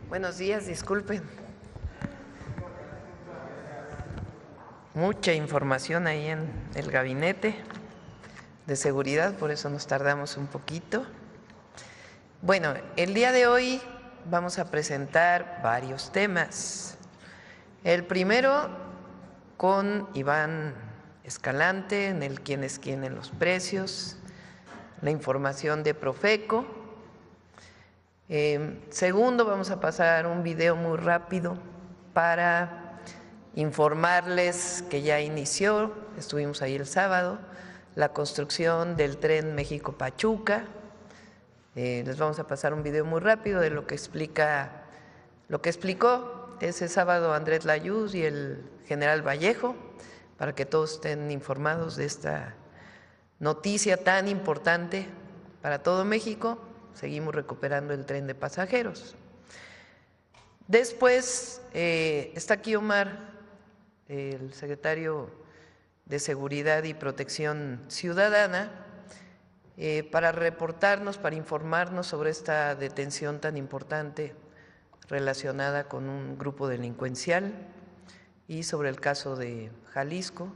Buenos días, disculpen. Mucha información ahí en el gabinete de seguridad, por eso nos tardamos un poquito. Bueno, el día de hoy vamos a presentar varios temas. El primero con Iván Escalante en el quién es quién en los precios, la información de Profeco. Segundo, vamos a pasar un video muy rápido para informarles que ya inició, estuvimos ahí el sábado, la construcción del tren México-Pachuca. Les vamos a pasar un video muy rápido de lo que explicó ese sábado Andrés Layuz y el general Vallejo, para que todos estén informados de esta noticia tan importante para todo México. Seguimos recuperando el tren de pasajeros. Después está aquí Omar, el secretario de Seguridad y Protección Ciudadana, para reportarnos, para informarnos sobre esta detención tan importante relacionada con un grupo delincuencial y sobre el caso de Jalisco.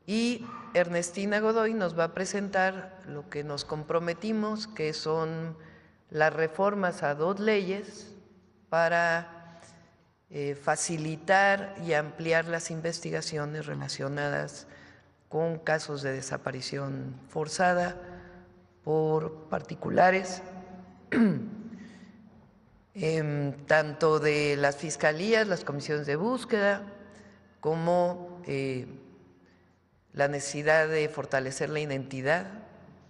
Y Ernestina Godoy nos va a presentar lo que nos comprometimos, que son las reformas a 2 leyes para facilitar y ampliar las investigaciones relacionadas con casos de desaparición forzada por particulares, tanto de las fiscalías, las comisiones de búsqueda, como la necesidad de fortalecer la identidad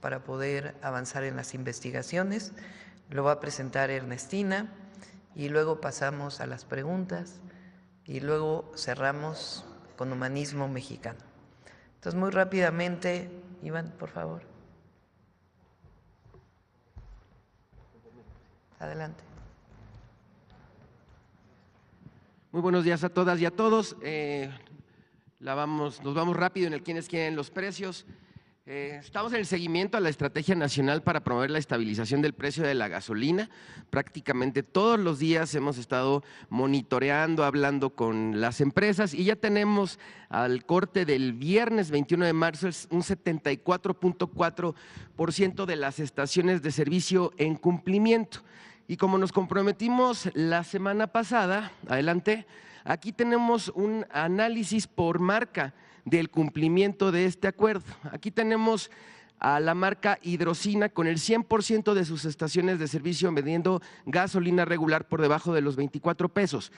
para poder avanzar en las investigaciones. Lo va a presentar Ernestina y luego pasamos a las preguntas y luego cerramos con Humanismo Mexicano. Entonces, muy rápidamente, Iván, por favor. Adelante. Muy buenos días a todas y a todos. Nos vamos rápido en el quién es quién en los precios. Estamos en el seguimiento a la Estrategia Nacional para promover la estabilización del precio de la gasolina. Prácticamente todos los días hemos estado monitoreando, hablando con las empresas y ya tenemos al corte del viernes 21 de marzo un 74.4% de las estaciones de servicio en cumplimiento. Y como nos comprometimos la semana pasada, adelante, aquí tenemos un análisis por marca del cumplimiento de este acuerdo. Aquí tenemos a la marca Hidrocina con el 100% de sus estaciones de servicio vendiendo gasolina regular por debajo de los 24 pesos.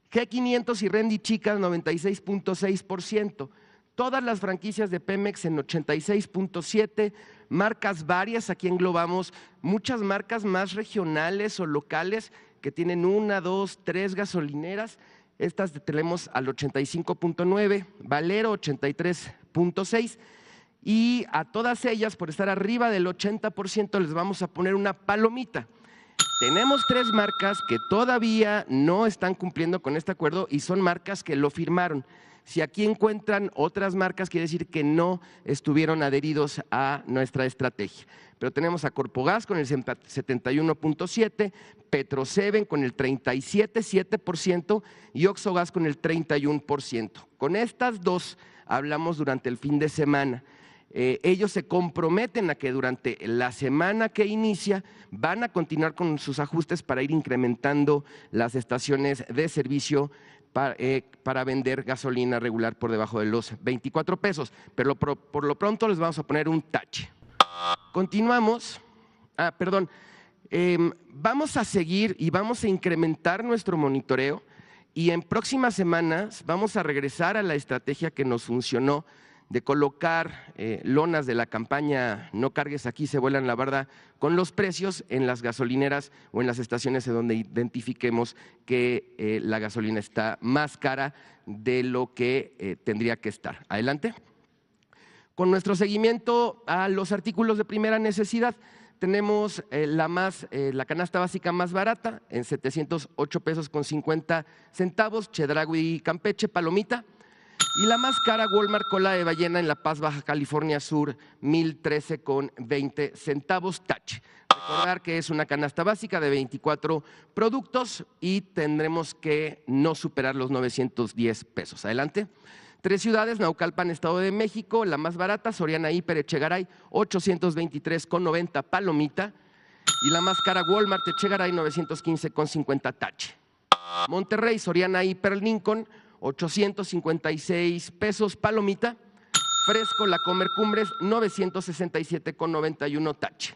G500 y Rendy Chicas 96.6%. Todas las franquicias de Pemex en 86.7%, marcas varias, aquí englobamos muchas marcas más regionales o locales que tienen 1, 2, 3 gasolineras. Estas tenemos al 85.9%, Valero 83.6%, y a todas ellas, por estar arriba del 80%, les vamos a poner una palomita. Tenemos 3 marcas que todavía no están cumpliendo con este acuerdo y son marcas que lo firmaron. Si aquí encuentran otras marcas, quiere decir que no estuvieron adheridos a nuestra estrategia. Pero tenemos a Corpogas con el 71.7%, Petroseven con el 37.7% y Oxogas con el 31%. Con estas 2 hablamos durante el fin de semana. Ellos se comprometen a que durante la semana que inicia van a continuar con sus ajustes para ir incrementando las estaciones de servicio para vender gasolina regular por debajo de los 24 pesos. Pero por lo pronto les vamos a poner un tache. Continuamos. Vamos a seguir y vamos a incrementar nuestro monitoreo y en próximas semanas vamos a regresar a la estrategia que nos funcionó de colocar lonas de la campaña No cargues aquí, se vuelan la barda con los precios en las gasolineras o en las estaciones en donde identifiquemos que la gasolina está más cara de lo que tendría que estar. Adelante. Con nuestro seguimiento a los artículos de primera necesidad, tenemos la canasta básica más barata en 708 pesos con 50 centavos, Chedraui Campeche, palomita. Y la más cara, Walmart Cola de Ballena en La Paz, Baja California Sur, 1,013 con 20 centavos, tache. Recordar que es una canasta básica de 24 productos y tendremos que no superar los 910 pesos. Adelante. 3 ciudades, Naucalpan, Estado de México, la más barata, Soriana Hiper Echegaray, 823,90 palomita, y la más cara, Walmart Echegaray, 915,50 tache. Monterrey, Soriana Hiper Lincoln, 856 pesos palomita. Fresco, La Comer Cumbres, 967,91 tache.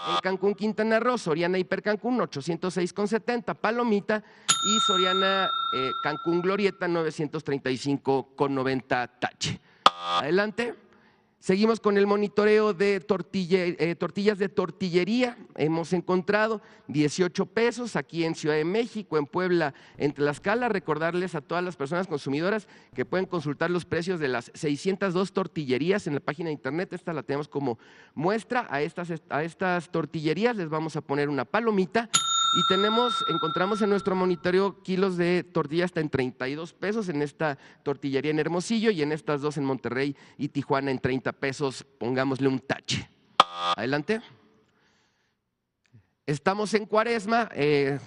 En Cancún, Quintana Roo, Soriana Hiper Cancún, 806,70 palomita, y Soriana Cancún Glorieta, 935,90 tache. Adelante. Seguimos con el monitoreo de tortillas de tortillería. Hemos encontrado 18 pesos aquí en Ciudad de México, en Puebla, en Tlaxcala. Recordarles a todas las personas consumidoras que pueden consultar los precios de las 602 tortillerías en la página de internet. Esta la tenemos como muestra. A estas tortillerías les vamos a poner una palomita. Y encontramos en nuestro monitoreo kilos de tortilla hasta en 32 pesos en esta tortillería en Hermosillo y en estas dos en Monterrey y Tijuana en 30 pesos, pongámosle un tache. Adelante. Estamos en Cuaresma,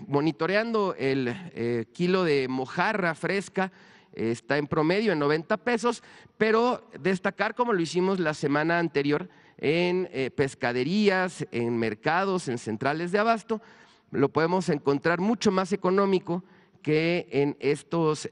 monitoreando el kilo de mojarra fresca, está en promedio en 90 pesos, pero destacar, como lo hicimos la semana anterior, en pescaderías, en mercados, en centrales de abasto, lo podemos encontrar mucho más económico que en estos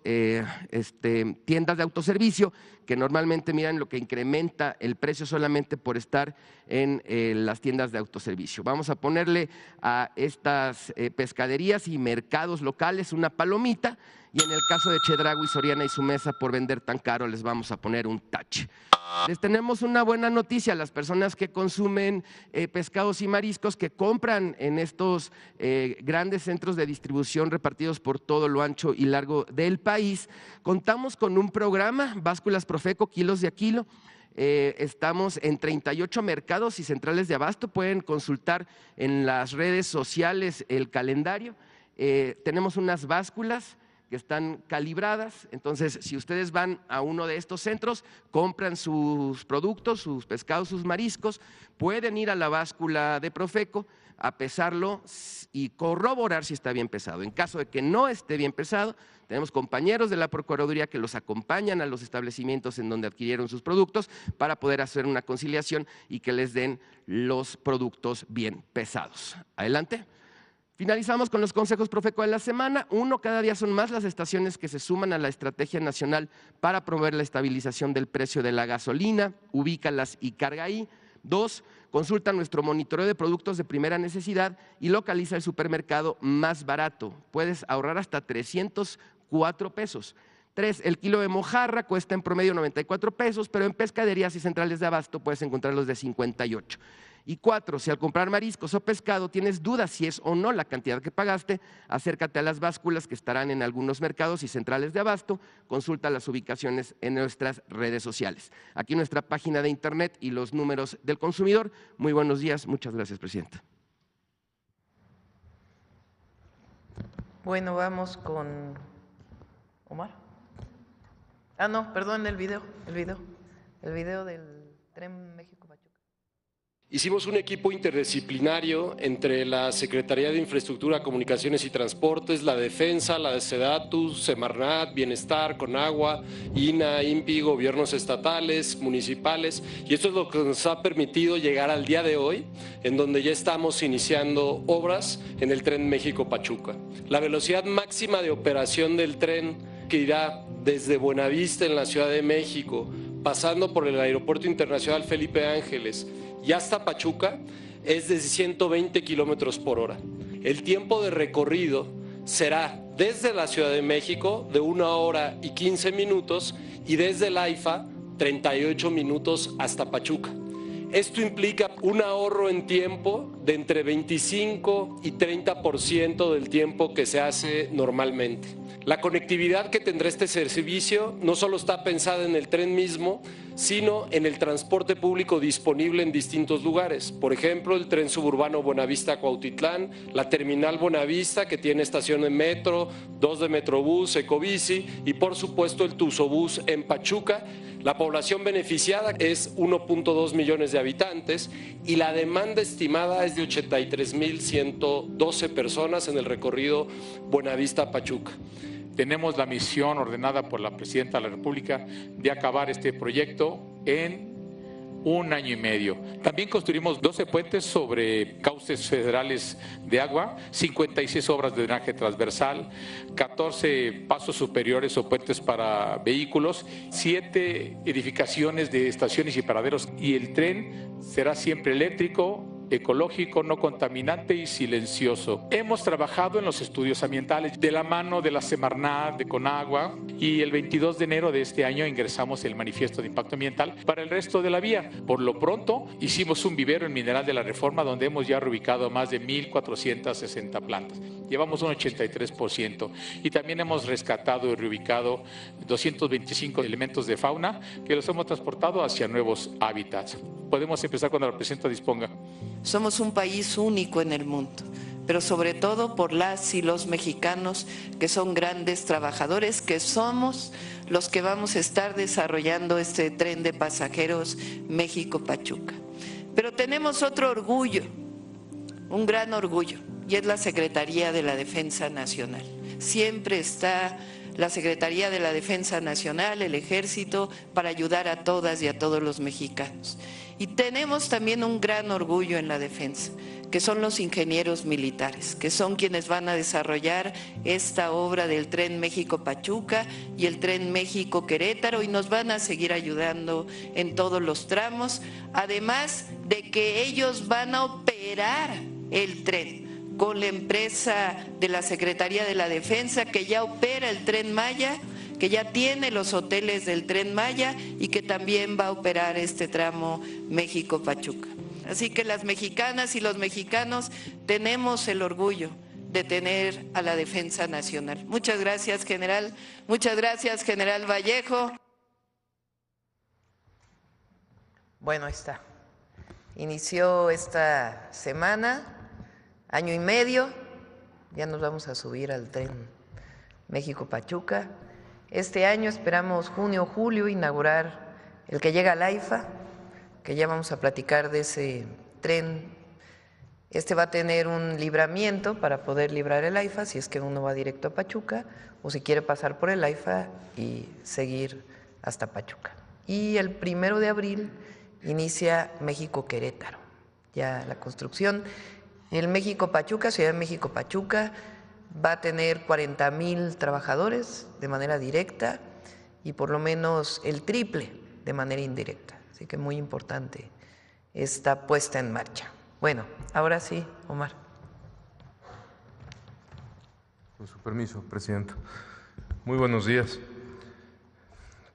tiendas de autoservicio, que normalmente miran lo que incrementa el precio solamente por estar en las tiendas de autoservicio. Vamos a ponerle a estas pescaderías y mercados locales una palomita, y en el caso de Chedraui, Soriana y su mesa, por vender tan caro, les vamos a poner un tache. Les tenemos una buena noticia a las personas que consumen pescados y mariscos, que compran en estos grandes centros de distribución repartidos por todo lo ancho y largo del país. Contamos con un programa, Básculas Profeco, kilos de a kilo. Estamos en 38 mercados y centrales de abasto. Pueden consultar en las redes sociales el calendario. Tenemos unas básculas que están calibradas, entonces si ustedes van a uno de estos centros, compran sus productos, sus pescados, sus mariscos, pueden ir a la báscula de Profeco a pesarlo y corroborar si está bien pesado. En caso de que no esté bien pesado, tenemos compañeros de la Procuraduría que los acompañan a los establecimientos en donde adquirieron sus productos para poder hacer una conciliación y que les den los productos bien pesados. Adelante. Finalizamos con los consejos Profeco de la semana. 1, cada día son más las estaciones que se suman a la Estrategia Nacional para promover la estabilización del precio de la gasolina. Ubícalas y carga ahí. 2, consulta nuestro monitoreo de productos de primera necesidad y localiza el supermercado más barato. Puedes ahorrar hasta 304 pesos. 3, el kilo de mojarra cuesta en promedio 94 pesos, pero en pescaderías y centrales de abasto puedes encontrarlos de 58. Y 4, si al comprar mariscos o pescado tienes dudas si es o no la cantidad que pagaste, acércate a las básculas que estarán en algunos mercados y centrales de abasto, consulta las ubicaciones en nuestras redes sociales. Aquí nuestra página de internet y los números del consumidor. Muy buenos días, muchas gracias, presidenta. Bueno, vamos con Omar. Ah, no, perdón, el video del Tren México-Pachuca. Hicimos un equipo interdisciplinario entre la Secretaría de Infraestructura, Comunicaciones y Transportes, la Defensa, la de SEDATU, Semarnat, Bienestar, Conagua, INA, INPI, gobiernos estatales, municipales, y esto es lo que nos ha permitido llegar al día de hoy, en donde ya estamos iniciando obras en el Tren México-Pachuca. La velocidad máxima de operación del tren, que irá desde Buenavista en la Ciudad de México, pasando por el Aeropuerto Internacional Felipe Ángeles y hasta Pachuca, es de 120 kilómetros por hora. El tiempo de recorrido será desde la Ciudad de México de 1 hora y 15 minutos y desde el AIFA 38 minutos hasta Pachuca. Esto implica un ahorro en tiempo de entre 25 y 30% del tiempo que se hace normalmente. La conectividad que tendrá este servicio no solo está pensada en el tren mismo, sino en el transporte público disponible en distintos lugares. Por ejemplo, el tren suburbano Buenavista-Cuautitlán, la terminal Buenavista, que tiene estación de metro, 2 de Metrobús, Ecobici, y por supuesto el Tuzobús en Pachuca. La población beneficiada es 1.2 millones de habitantes y la demanda estimada es es de 83,112 personas en el recorrido Buenavista-Pachuca. Tenemos la misión ordenada por la Presidenta de la República de acabar este proyecto en 1 año y medio. También construimos 12 puentes sobre cauces federales de agua, 56 obras de drenaje transversal, 14 pasos superiores o puentes para vehículos, 7 edificaciones de estaciones y paraderos, y el tren será siempre eléctrico, ecológico, no contaminante y silencioso. Hemos trabajado en los estudios ambientales de la mano de la Semarnat, de Conagua, y el 22 de enero de este año ingresamos el manifiesto de impacto ambiental para el resto de la vía. Por lo pronto, hicimos un vivero en Mineral de la Reforma donde hemos ya reubicado más de 1,460 plantas. Llevamos un 83% y también hemos rescatado y reubicado 225 elementos de fauna que los hemos transportado hacia nuevos hábitats. Podemos empezar cuando la presidenta disponga. Somos un país único en el mundo, pero sobre todo por las y los mexicanos que son grandes trabajadores, que somos los que vamos a estar desarrollando este tren de pasajeros México-Pachuca. Pero tenemos otro orgullo, un gran orgullo, y es la Secretaría de la Defensa Nacional. Siempre está la Secretaría de la Defensa Nacional, el Ejército, para ayudar a todas y a todos los mexicanos. Y tenemos también un gran orgullo en la defensa, que son los ingenieros militares, que son quienes van a desarrollar esta obra del Tren México-Pachuca y el Tren México-Querétaro, y nos van a seguir ayudando en todos los tramos, además de que ellos van a operar el tren con la empresa de la Secretaría de la Defensa que ya opera el Tren Maya, que ya tiene los hoteles del Tren Maya y que también va a operar este tramo México-Pachuca. Así que las mexicanas y los mexicanos tenemos el orgullo de tener a la Defensa Nacional. Muchas gracias, general. Muchas gracias, general Vallejo. Bueno, ahí está. Inició esta semana, 1 año y medio, ya nos vamos a subir al tren México-Pachuca. Este año esperamos junio o julio inaugurar el que llega al AIFA, que ya vamos a platicar de ese tren. Este va a tener un libramiento para poder librar el AIFA si es que uno va directo a Pachuca o si quiere pasar por el AIFA y seguir hasta Pachuca. Y el 1 de abril inicia México-Querétaro, ya la construcción. El México-Pachuca, Ciudad de México-Pachuca, va a tener 40,000 trabajadores de manera directa y por lo menos el triple de manera indirecta. Así que muy importante esta puesta en marcha. Bueno, ahora sí, Omar. Con su permiso, Presidenta. Muy buenos días.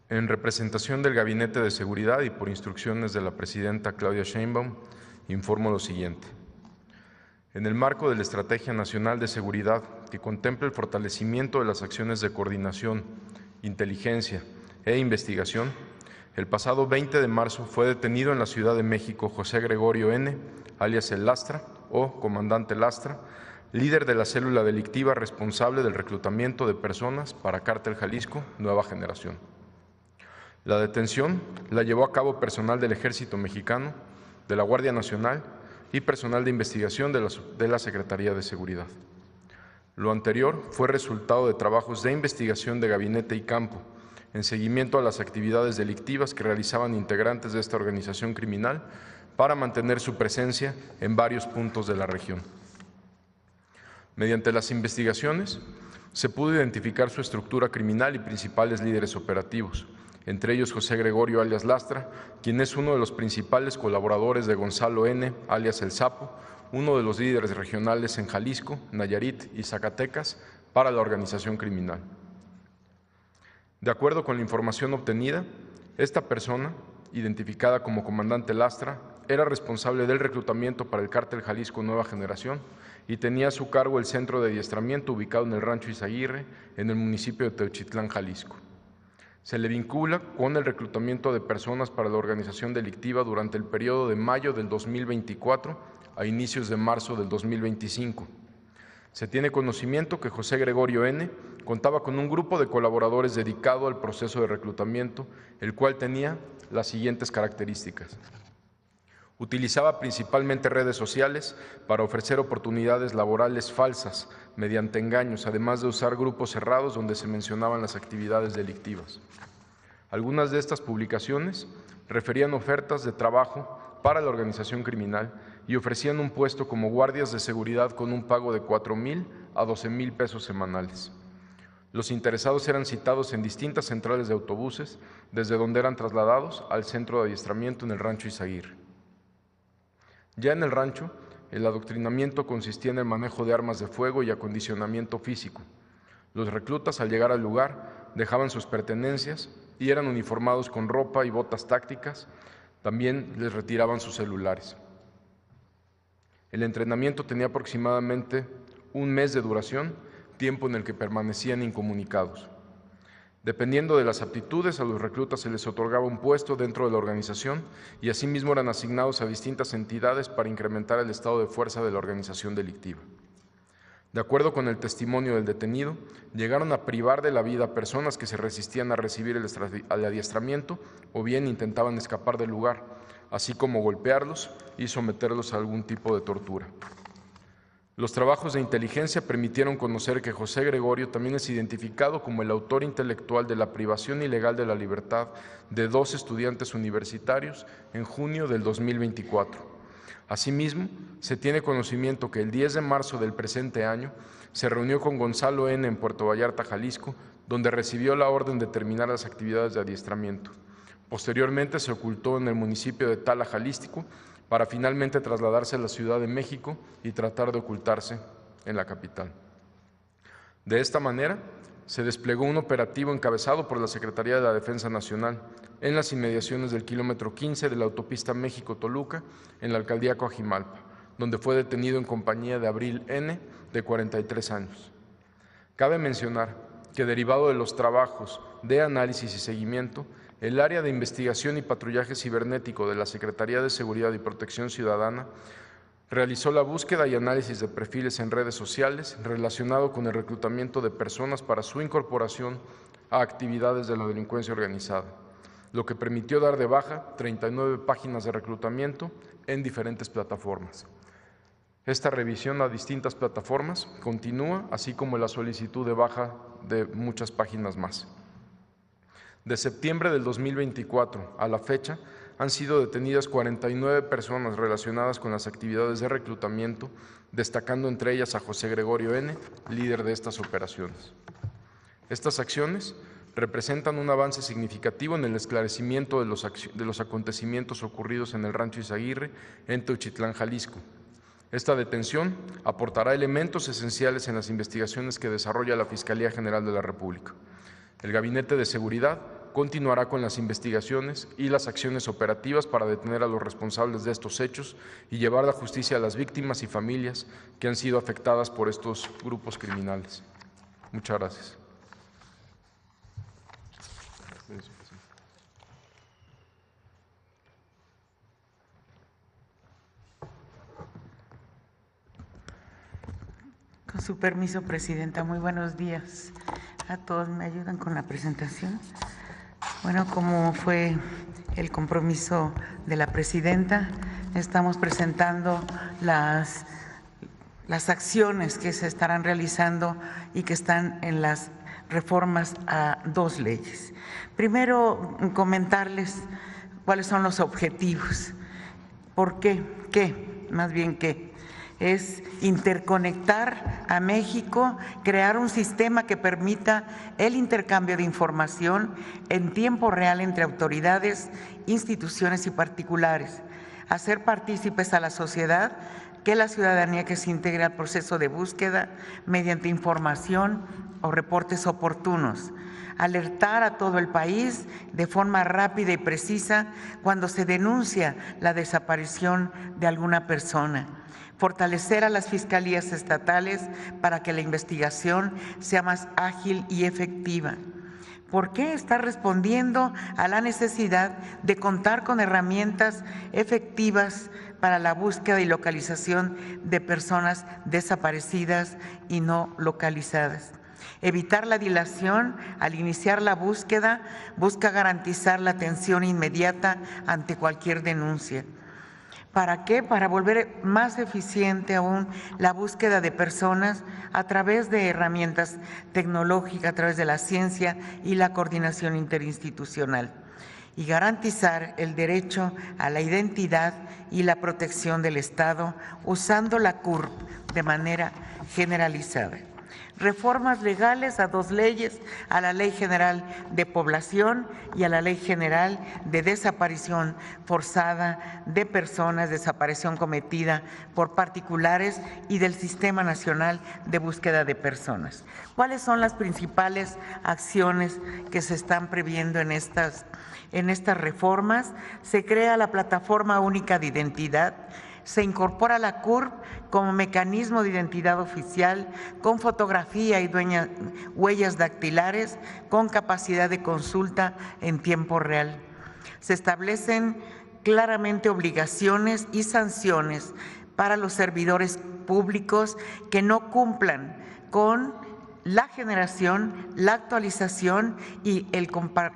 En representación del Gabinete de Seguridad y por instrucciones de la Presidenta Claudia Sheinbaum, informo lo siguiente. En el marco de la Estrategia Nacional de Seguridad, que contempla el fortalecimiento de las acciones de coordinación, inteligencia e investigación, el pasado 20 de marzo fue detenido en la Ciudad de México José Gregorio N., alias El Lastra o Comandante Lastra, líder de la célula delictiva responsable del reclutamiento de personas para Cártel Jalisco Nueva Generación. La detención la llevó a cabo personal del Ejército Mexicano, de la Guardia Nacional y personal de investigación de la Secretaría de Seguridad. Lo anterior fue resultado de trabajos de investigación de gabinete y campo, en seguimiento a las actividades delictivas que realizaban integrantes de esta organización criminal para mantener su presencia en varios puntos de la región. Mediante las investigaciones, se pudo identificar su estructura criminal y principales líderes operativos, entre ellos José Gregorio alias Lastra, quien es uno de los principales colaboradores de Gonzalo N., alias El Sapo, uno de los líderes regionales en Jalisco, Nayarit y Zacatecas para la organización criminal. De acuerdo con la información obtenida, esta persona, identificada como Comandante Lastra, era responsable del reclutamiento para el Cártel Jalisco Nueva Generación y tenía a su cargo el centro de adiestramiento ubicado en el Rancho Izaguirre, en el municipio de Teuchitlán, Jalisco. Se le vincula con el reclutamiento de personas para la organización delictiva durante el periodo de mayo del 2024 a inicios de marzo del 2025. Se tiene conocimiento que José Gregorio N. contaba con un grupo de colaboradores dedicado al proceso de reclutamiento, el cual tenía las siguientes características. Utilizaba principalmente redes sociales para ofrecer oportunidades laborales falsas mediante engaños, además de usar grupos cerrados donde se mencionaban las actividades delictivas. Algunas de estas publicaciones referían ofertas de trabajo para la organización criminal y ofrecían un puesto como guardias de seguridad con un pago de 4,000 a 12,000 pesos semanales. Los interesados eran citados en distintas centrales de autobuses, desde donde eran trasladados al centro de adiestramiento en el Rancho Izaguirre. Ya en el rancho, el adoctrinamiento consistía en el manejo de armas de fuego y acondicionamiento físico. Los reclutas, al llegar al lugar, dejaban sus pertenencias y eran uniformados con ropa y botas tácticas. También les retiraban sus celulares. El entrenamiento tenía aproximadamente un mes de duración, tiempo en el que permanecían incomunicados. Dependiendo de las aptitudes, a los reclutas se les otorgaba un puesto dentro de la organización y asimismo eran asignados a distintas entidades para incrementar el estado de fuerza de la organización delictiva. De acuerdo con el testimonio del detenido, llegaron a privar de la vida a personas que se resistían a recibir el adiestramiento o bien intentaban escapar del lugar, así como golpearlos y someterlos a algún tipo de tortura. Los trabajos de inteligencia permitieron conocer que José Gregorio también es identificado como el autor intelectual de la privación ilegal de la libertad de 2 estudiantes universitarios en junio del 2024. Asimismo, se tiene conocimiento que el 10 de marzo del presente año se reunió con Gonzalo N. en Puerto Vallarta, Jalisco, donde recibió la orden de terminar las actividades de adiestramiento. Posteriormente se ocultó en el municipio de Tala, Jalisco, para finalmente trasladarse a la Ciudad de México y tratar de ocultarse en la capital. De esta manera, se desplegó un operativo encabezado por la Secretaría de la Defensa Nacional en las inmediaciones del kilómetro 15 de la autopista México-Toluca, en la alcaldía Coajimalpa, donde fue detenido en compañía de Abril N., de 43 años. Cabe mencionar que, derivado de los trabajos de análisis y seguimiento, el área de investigación y patrullaje cibernético de la Secretaría de Seguridad y Protección Ciudadana realizó la búsqueda y análisis de perfiles en redes sociales relacionado con el reclutamiento de personas para su incorporación a actividades de la delincuencia organizada, lo que permitió dar de baja 39 páginas de reclutamiento en diferentes plataformas. Esta revisión a distintas plataformas continúa, así como la solicitud de baja de muchas páginas más. De septiembre del 2024 a la fecha, han sido detenidas 49 personas relacionadas con las actividades de reclutamiento, destacando entre ellas a José Gregorio N., líder de estas operaciones. Estas acciones representan un avance significativo en el esclarecimiento de los acontecimientos ocurridos en el Rancho Izaguirre, en Teuchitlán, Jalisco. Esta detención aportará elementos esenciales en las investigaciones que desarrolla la Fiscalía General de la República. El Gabinete de Seguridad continuará con las investigaciones y las acciones operativas para detener a los responsables de estos hechos y llevar a la justicia a las víctimas y familias que han sido afectadas por estos grupos criminales. Muchas gracias. Con su permiso, Presidenta, muy buenos días a todos. ¿Me ayudan con la presentación? Bueno, como fue el compromiso de la Presidenta, estamos presentando las acciones que se estarán realizando y que están en las reformas a 2 leyes. Primero, comentarles cuáles son los objetivos. ¿Por qué? ¿Qué? Más bien, ¿qué? Es interconectar a México, crear un sistema que permita el intercambio de información en tiempo real entre autoridades, instituciones y particulares, hacer partícipes a la sociedad, que la ciudadanía que se integre al proceso de búsqueda mediante información o reportes oportunos, alertar a todo el país de forma rápida y precisa cuando se denuncia la desaparición de alguna persona, fortalecer a las fiscalías estatales para que la investigación sea más ágil y efectiva. ¿Por qué? Está respondiendo a la necesidad de contar con herramientas efectivas para la búsqueda y localización de personas desaparecidas y no localizadas. Evitar la dilación al iniciar la búsqueda, busca garantizar la atención inmediata ante cualquier denuncia. ¿Para qué? Para volver más eficiente aún la búsqueda de personas a través de herramientas tecnológicas, a través de la ciencia y la coordinación interinstitucional, y garantizar el derecho a la identidad y la protección del Estado usando la CURP de manera generalizada. Reformas legales a 2 leyes, a la Ley General de Población y a la Ley General de Desaparición Forzada de Personas, desaparición cometida por particulares y del Sistema Nacional de Búsqueda de Personas. ¿Cuáles son las principales acciones que se están previendo en estas reformas? Se crea la Plataforma Única de Identidad. Se incorpora la CURP como mecanismo de identidad oficial con fotografía y huellas dactilares con capacidad de consulta en tiempo real. Se establecen claramente obligaciones y sanciones para los servidores públicos que no cumplan con la generación, la actualización y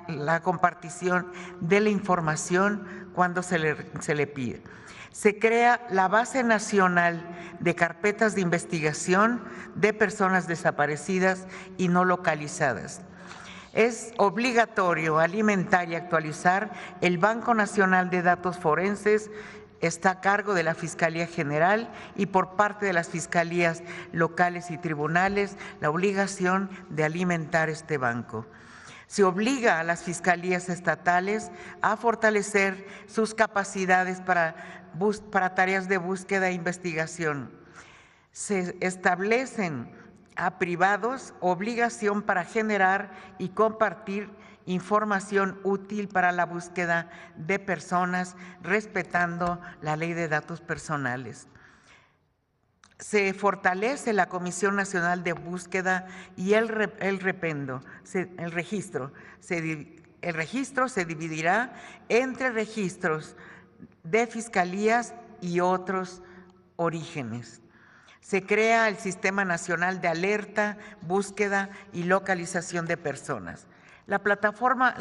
la compartición de la información cuando se le pide. Se crea la Base Nacional de Carpetas de Investigación de Personas Desaparecidas y No Localizadas. Es obligatorio alimentar y actualizar el Banco Nacional de Datos Forenses. Está a cargo de la Fiscalía General y por parte de las fiscalías locales y tribunales la obligación de alimentar este banco. Se obliga a las fiscalías estatales a fortalecer sus capacidades para tareas de búsqueda e investigación. Se establecen a privados obligación para generar y compartir información útil para la búsqueda de personas, respetando la Ley de Datos Personales. Se fortalece la Comisión Nacional de Búsqueda y el registro. El registro se dividirá entre registros de fiscalías y otros orígenes. Se crea el Sistema Nacional de Alerta, Búsqueda y Localización de Personas. La Plataforma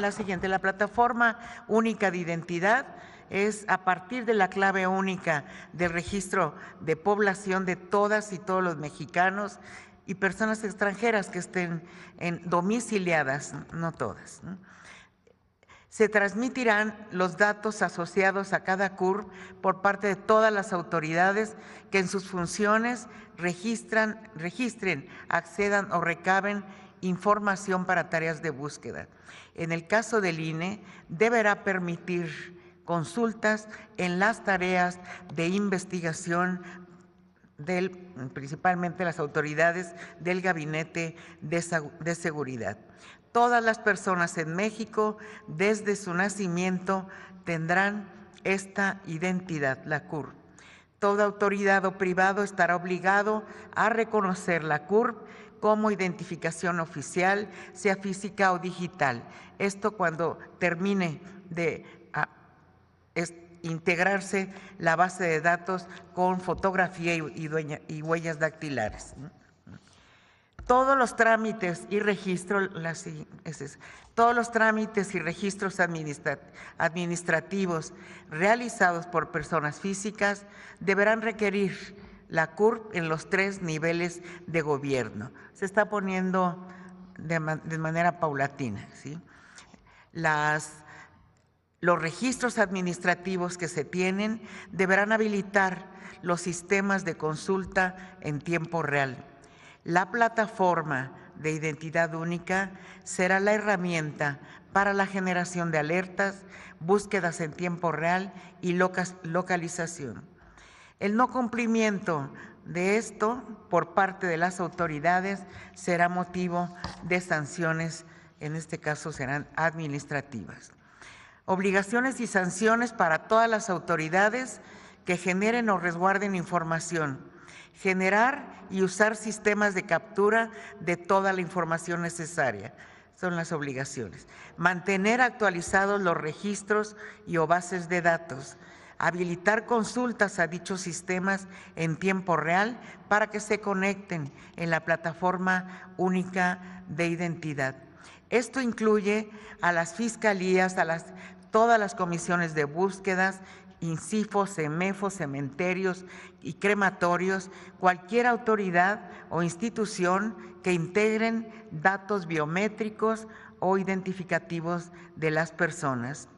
Única de Identidad es a partir de la clave única del registro de población de todas y todos los mexicanos y personas extranjeras que estén domiciliadas, no todas. Se transmitirán los datos asociados a cada CURP por parte de todas las autoridades que en sus funciones registren, accedan o recaben información para tareas de búsqueda. En el caso del INE, deberá permitir consultas en las tareas de investigación principalmente las autoridades del Gabinete de Seguridad. Todas las personas en México, desde su nacimiento, tendrán esta identidad, la CURP. Toda autoridad o privado estará obligado a reconocer la CURP como identificación oficial, sea física o digital. Esto cuando termine de integrarse la base de datos con fotografía y huellas dactilares. Todos los trámites y registros, administrativos realizados por personas físicas deberán requerir la CURP en los 3 niveles de gobierno. Se está poniendo de manera paulatina, ¿sí? Los registros administrativos que se tienen deberán habilitar los sistemas de consulta en tiempo real. La plataforma de identidad única será la herramienta para la generación de alertas, búsquedas en tiempo real y localización. El no cumplimiento de esto por parte de las autoridades será motivo de sanciones, en este caso serán administrativas. Obligaciones y sanciones para todas las autoridades que generen o resguarden información. Generar y usar sistemas de captura de toda la información necesaria. Son las obligaciones. Mantener actualizados los registros y o bases de datos. Habilitar consultas a dichos sistemas en tiempo real para que se conecten en la plataforma única de identidad. Esto incluye a las fiscalías, todas las comisiones de búsquedas INCIFO, CEMEFO, cementerios y crematorios, cualquier autoridad o institución que integren datos biométricos o identificativos de las personas.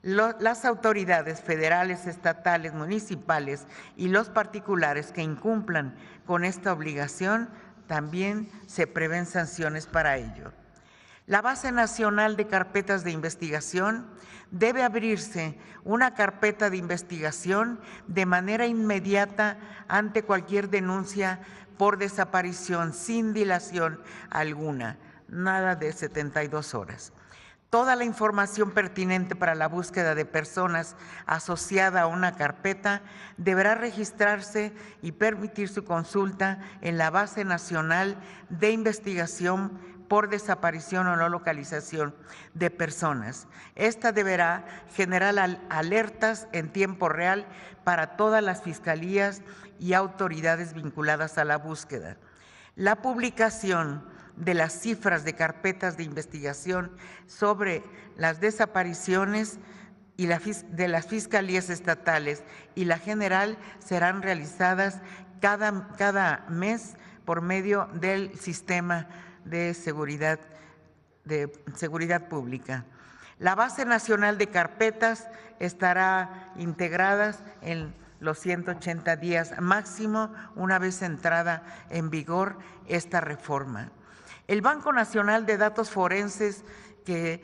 Las autoridades federales, estatales, municipales y los particulares que incumplan con esta obligación, también se prevén sanciones para ello. La Base Nacional de Carpetas de Investigación debe abrirse una carpeta de investigación de manera inmediata ante cualquier denuncia por desaparición sin dilación alguna, nada de 72 horas. Toda la información pertinente para la búsqueda de personas asociada a una carpeta deberá registrarse y permitir su consulta en la Base Nacional de Investigación por desaparición o no localización de personas. Esta deberá generar alertas en tiempo real para todas las fiscalías y autoridades vinculadas a la búsqueda. La publicación de las cifras de carpetas de investigación sobre las desapariciones y de las fiscalías estatales y la general serán realizadas cada mes por medio del sistema de seguridad pública. La Base Nacional de Carpetas estará integrada en los 180 días máximo una vez entrada en vigor esta reforma. El Banco Nacional de Datos Forenses que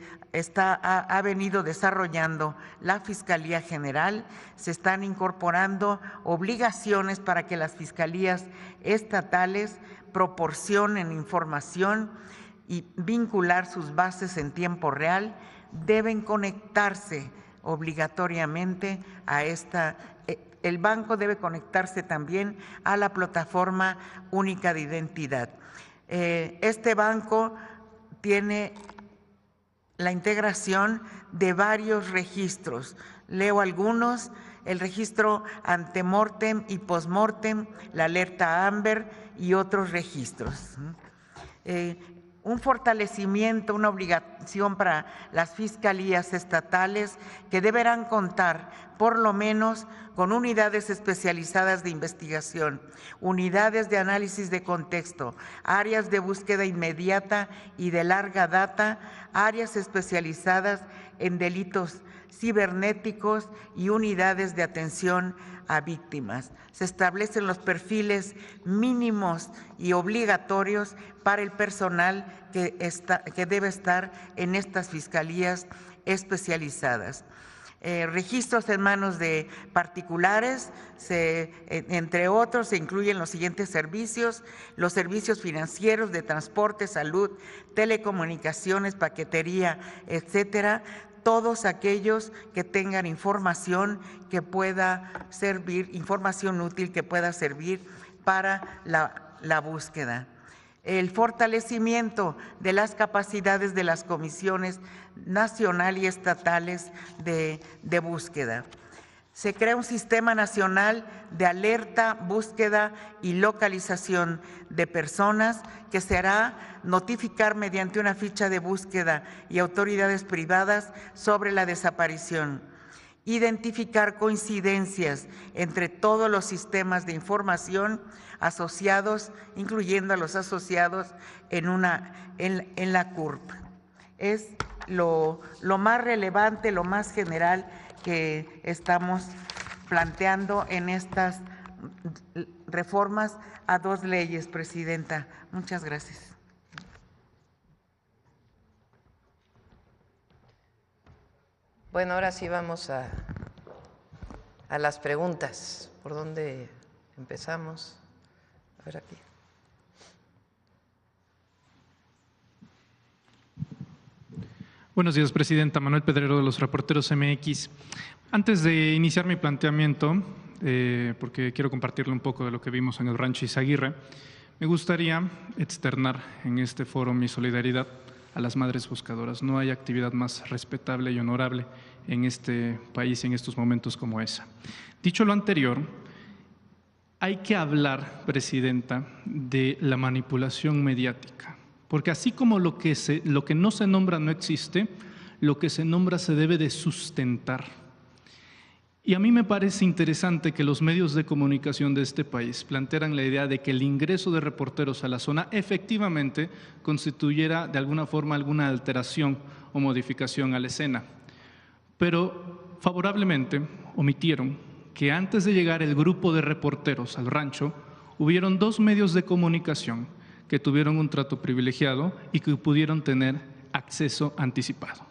ha venido desarrollando la Fiscalía General, se están incorporando obligaciones para que las fiscalías estatales proporcionen información y vincular sus bases en tiempo real, deben conectarse obligatoriamente a el banco debe conectarse también a la plataforma única de identidad. Este banco tiene la integración de varios registros. Leo algunos: el registro antemortem y postmortem, la alerta AMBER y otros registros. Un fortalecimiento, una obligación para las fiscalías estatales que deberán contar por lo menos con unidades especializadas de investigación, unidades de análisis de contexto, áreas de búsqueda inmediata y de larga data, áreas especializadas en delitos cibernéticos y unidades de atención a víctimas. Se establecen los perfiles mínimos y obligatorios para el personal que debe estar en estas fiscalías especializadas. Registros en manos de particulares, entre otros, se incluyen los siguientes servicios: los servicios financieros, de transporte, salud, telecomunicaciones, paquetería, etcétera. Todos aquellos que tengan información que pueda servir, información útil que pueda servir para la búsqueda. El fortalecimiento de las capacidades de las comisiones nacional y estatales de búsqueda. Se crea un sistema nacional de alerta, búsqueda y localización de personas que se hará notificar mediante una ficha de búsqueda y autoridades privadas sobre la desaparición. Identificar coincidencias entre todos los sistemas de información asociados, incluyendo a los asociados en la CURP. Es lo más relevante, lo más general que estamos planteando en estas reformas a 2 leyes, Presidenta. Muchas gracias. Bueno, ahora sí vamos a las preguntas. ¿Por dónde empezamos? A ver aquí. Buenos días, Presidenta. Manuel Pedrero, de los Reporteros MX. Antes de iniciar mi planteamiento, porque quiero compartirle un poco de lo que vimos en el Rancho Izaguirre, me gustaría externar en este foro mi solidaridad a las madres buscadoras. No hay actividad más respetable y honorable en este país en estos momentos como esa. Dicho lo anterior, hay que hablar, Presidenta, de la manipulación mediática. Porque así como lo que no se nombra no existe, lo que se nombra se debe de sustentar. Y a mí me parece interesante que los medios de comunicación de este país plantearan la idea de que el ingreso de reporteros a la zona efectivamente constituyera de alguna forma alguna alteración o modificación a la escena. Pero favorablemente omitieron que antes de llegar el grupo de reporteros al rancho, hubieron 2 medios de comunicación que tuvieron un trato privilegiado y que pudieron tener acceso anticipado: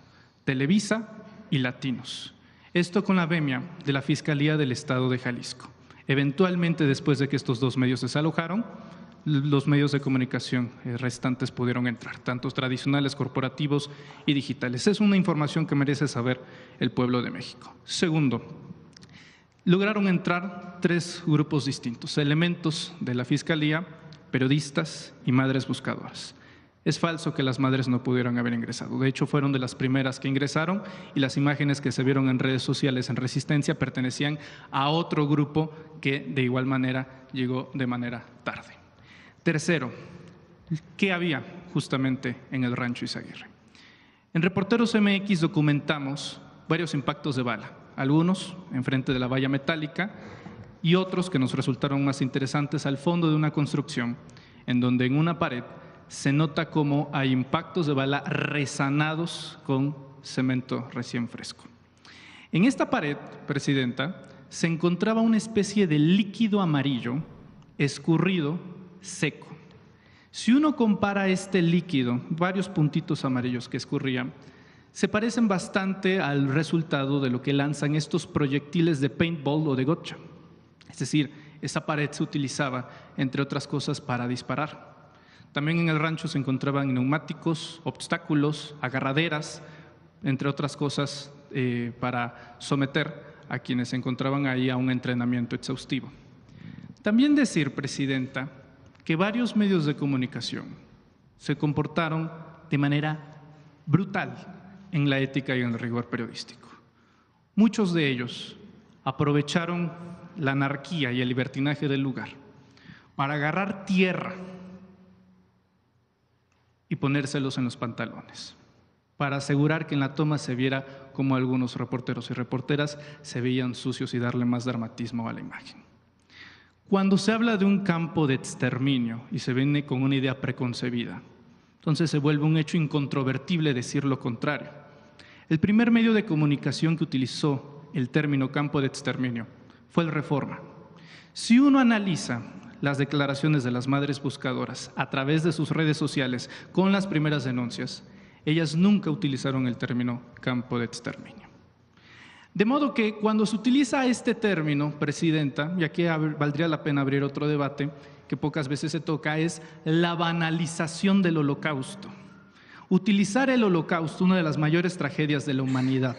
Televisa y Latinos. Esto con la venia de la Fiscalía del Estado de Jalisco. Eventualmente, después de que estos 2 medios desalojaron, los medios de comunicación restantes pudieron entrar, tanto tradicionales, corporativos y digitales. Es una información que merece saber el pueblo de México. Segundo, lograron entrar 3 grupos distintos: elementos de la Fiscalía, periodistas y madres buscadoras. Es falso que las madres no pudieran haber ingresado. De hecho, fueron de las primeras que ingresaron y las imágenes que se vieron en redes sociales en Resistencia pertenecían a otro grupo que de igual manera llegó de manera tarde. Tercero, ¿qué había justamente en el rancho Izaguirre? En Reporteros MX documentamos varios impactos de bala, algunos enfrente de la valla metálica y otros que nos resultaron más interesantes al fondo de una construcción, en donde en una pared se nota cómo hay impactos de bala resanados con cemento recién fresco. En esta pared, Presidenta, se encontraba una especie de líquido amarillo escurrido, seco. Si uno compara este líquido, varios puntitos amarillos que escurrían, se parecen bastante al resultado de lo que lanzan estos proyectiles de paintball o de gotcha. Es decir, esa pared se utilizaba, entre otras cosas, para disparar. También en el rancho se encontraban neumáticos, obstáculos, agarraderas, entre otras cosas, para someter a quienes se encontraban ahí a un entrenamiento exhaustivo. También decir, Presidenta, que varios medios de comunicación se comportaron de manera brutal en la ética y en el rigor periodístico. Muchos de ellos aprovecharon la anarquía y el libertinaje del lugar para agarrar tierra y ponérselos en los pantalones, para asegurar que en la toma se viera como algunos reporteros y reporteras se veían sucios y darle más dramatismo a la imagen. Cuando se habla de un campo de exterminio y se viene con una idea preconcebida, entonces se vuelve un hecho incontrovertible decir lo contrario. El primer medio de comunicación que utilizó el término campo de exterminio fue el Reforma. Si uno analiza las declaraciones de las madres buscadoras a través de sus redes sociales con las primeras denuncias, ellas nunca utilizaron el término campo de exterminio. De modo que cuando se utiliza este término, Presidenta, y aquí valdría la pena abrir otro debate que pocas veces se toca, es la banalización del Holocausto. Utilizar el Holocausto, una de las mayores tragedias de la humanidad,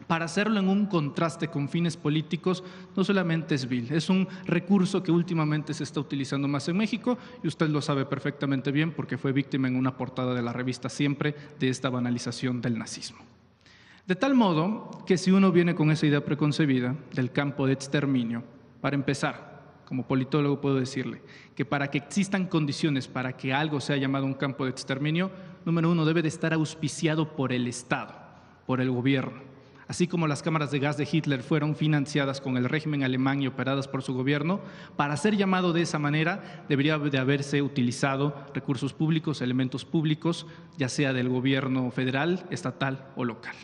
para hacerlo en un contraste con fines políticos, no solamente es vil, es un recurso que últimamente se está utilizando más en México y usted lo sabe perfectamente bien porque fue víctima en una portada de la revista Siempre de esta banalización del nazismo. De tal modo que si uno viene con esa idea preconcebida del campo de exterminio, para empezar, como politólogo puedo decirle que para que existan condiciones para que algo sea llamado un campo de exterminio, número 1, debe de estar auspiciado por el Estado, por el gobierno. Así como las cámaras de gas de Hitler fueron financiadas con el régimen alemán y operadas por su gobierno, para ser llamado de esa manera debería de haberse utilizado recursos públicos, elementos públicos, ya sea del gobierno federal, estatal o local.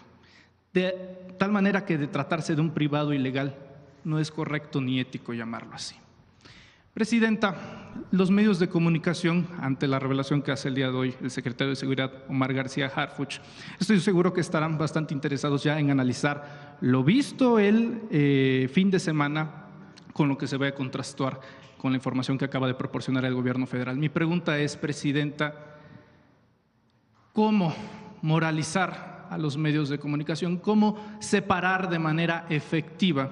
De tal manera que de tratarse de un privado ilegal no es correcto ni ético llamarlo así. Presidenta, los medios de comunicación, ante la revelación que hace el día de hoy el secretario de Seguridad, Omar García Harfuch, estoy seguro que estarán bastante interesados ya en analizar lo visto el fin de semana con lo que se va a contrastar con la información que acaba de proporcionar el gobierno federal. Mi pregunta es, Presidenta, ¿cómo moralizar a los medios de comunicación? ¿Cómo separar de manera efectiva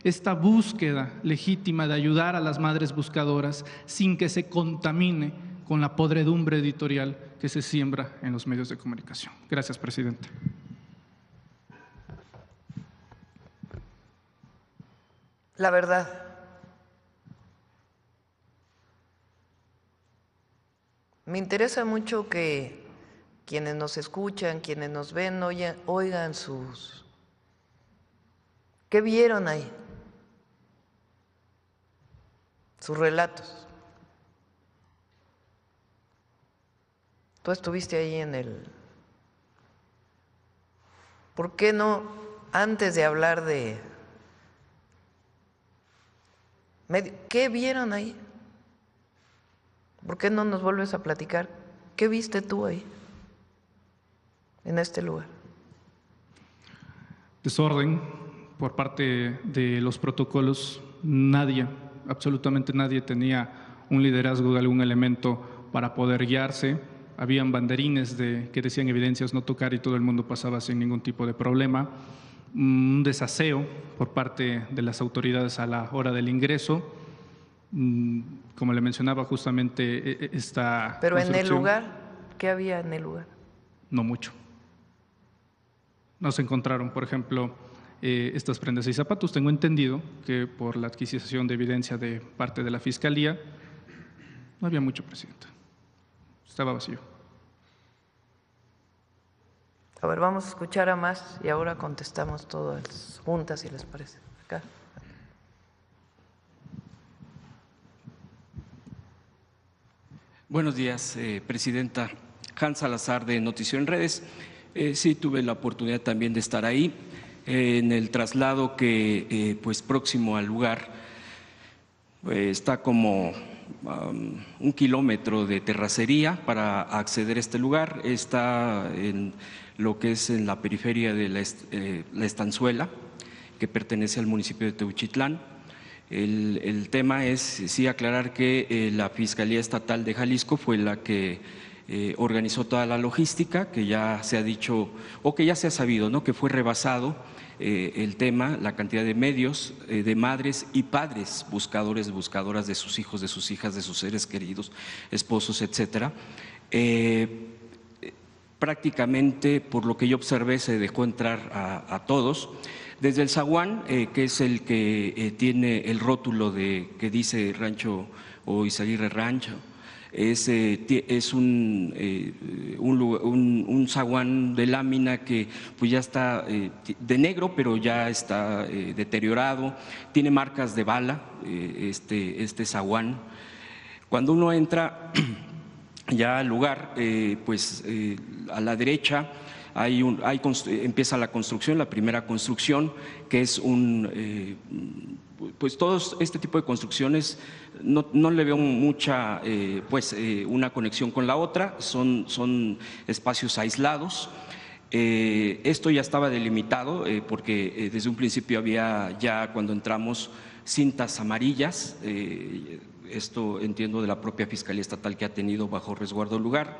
esta búsqueda legítima de ayudar a las madres buscadoras sin que se contamine con la podredumbre editorial que se siembra en los medios de comunicación? Gracias, Presidente. La verdad. Me interesa mucho que quienes nos escuchan, quienes nos ven, oigan sus ¿Qué vieron ahí? Sus relatos. Tú estuviste ahí en el... ¿Por qué no, antes de hablar de... ¿Qué vieron ahí? ¿Por qué no nos vuelves a platicar? ¿Qué viste tú ahí, en este lugar? Desorden por parte de los protocolos. Nadie, absolutamente nadie tenía un liderazgo de algún elemento para poder guiarse. Habían banderines que decían evidencias no tocar y todo el mundo pasaba sin ningún tipo de problema. Un desaseo por parte de las autoridades a la hora del ingreso. Como le mencionaba justamente esta Pero en el construcción, lugar, ¿qué había en el lugar? no mucho. No se encontraron, por ejemplo, estas prendas y zapatos. Tengo entendido que por la adquisición de evidencia de parte de la Fiscalía, no había mucho, presidente. Estaba vacío. A ver, vamos a escuchar a más y ahora contestamos todas juntas, si les parece. Acá. Buenos días, presidenta. Hans Salazar, de Noticiero en Redes. Sí, tuve la oportunidad también de estar ahí en el traslado que, pues, próximo al lugar, está como 1 kilómetro de terracería para acceder a este lugar. Está en lo que es en la periferia de la Estanzuela, que pertenece al municipio de Teuchitlán. El tema es sí aclarar que la Fiscalía Estatal de Jalisco fue la que organizó toda la logística, que ya se ha dicho o que ya se ha sabido, ¿no?, que fue rebasado el tema, la cantidad de medios, de madres y padres buscadores, buscadoras de sus hijos, de sus hijas, de sus seres queridos, esposos, etcétera. Prácticamente, por lo que yo observé, se dejó entrar a todos. Desde el zaguán, que es el que tiene el rótulo que dice Rancho o Izaguirre Rancho, es un zaguán de lámina que pues ya está de negro, pero ya está deteriorado, tiene marcas de bala, este zaguán. Cuando uno entra ya al lugar, pues a la derecha empieza la construcción, la primera construcción, que es pues todos este tipo de construcciones no le veo mucha, una conexión con la otra, son espacios aislados. Esto ya estaba delimitado porque desde un principio había ya, cuando entramos, cintas amarillas. Esto entiendo de la propia Fiscalía Estatal, que ha tenido bajo resguardo el lugar.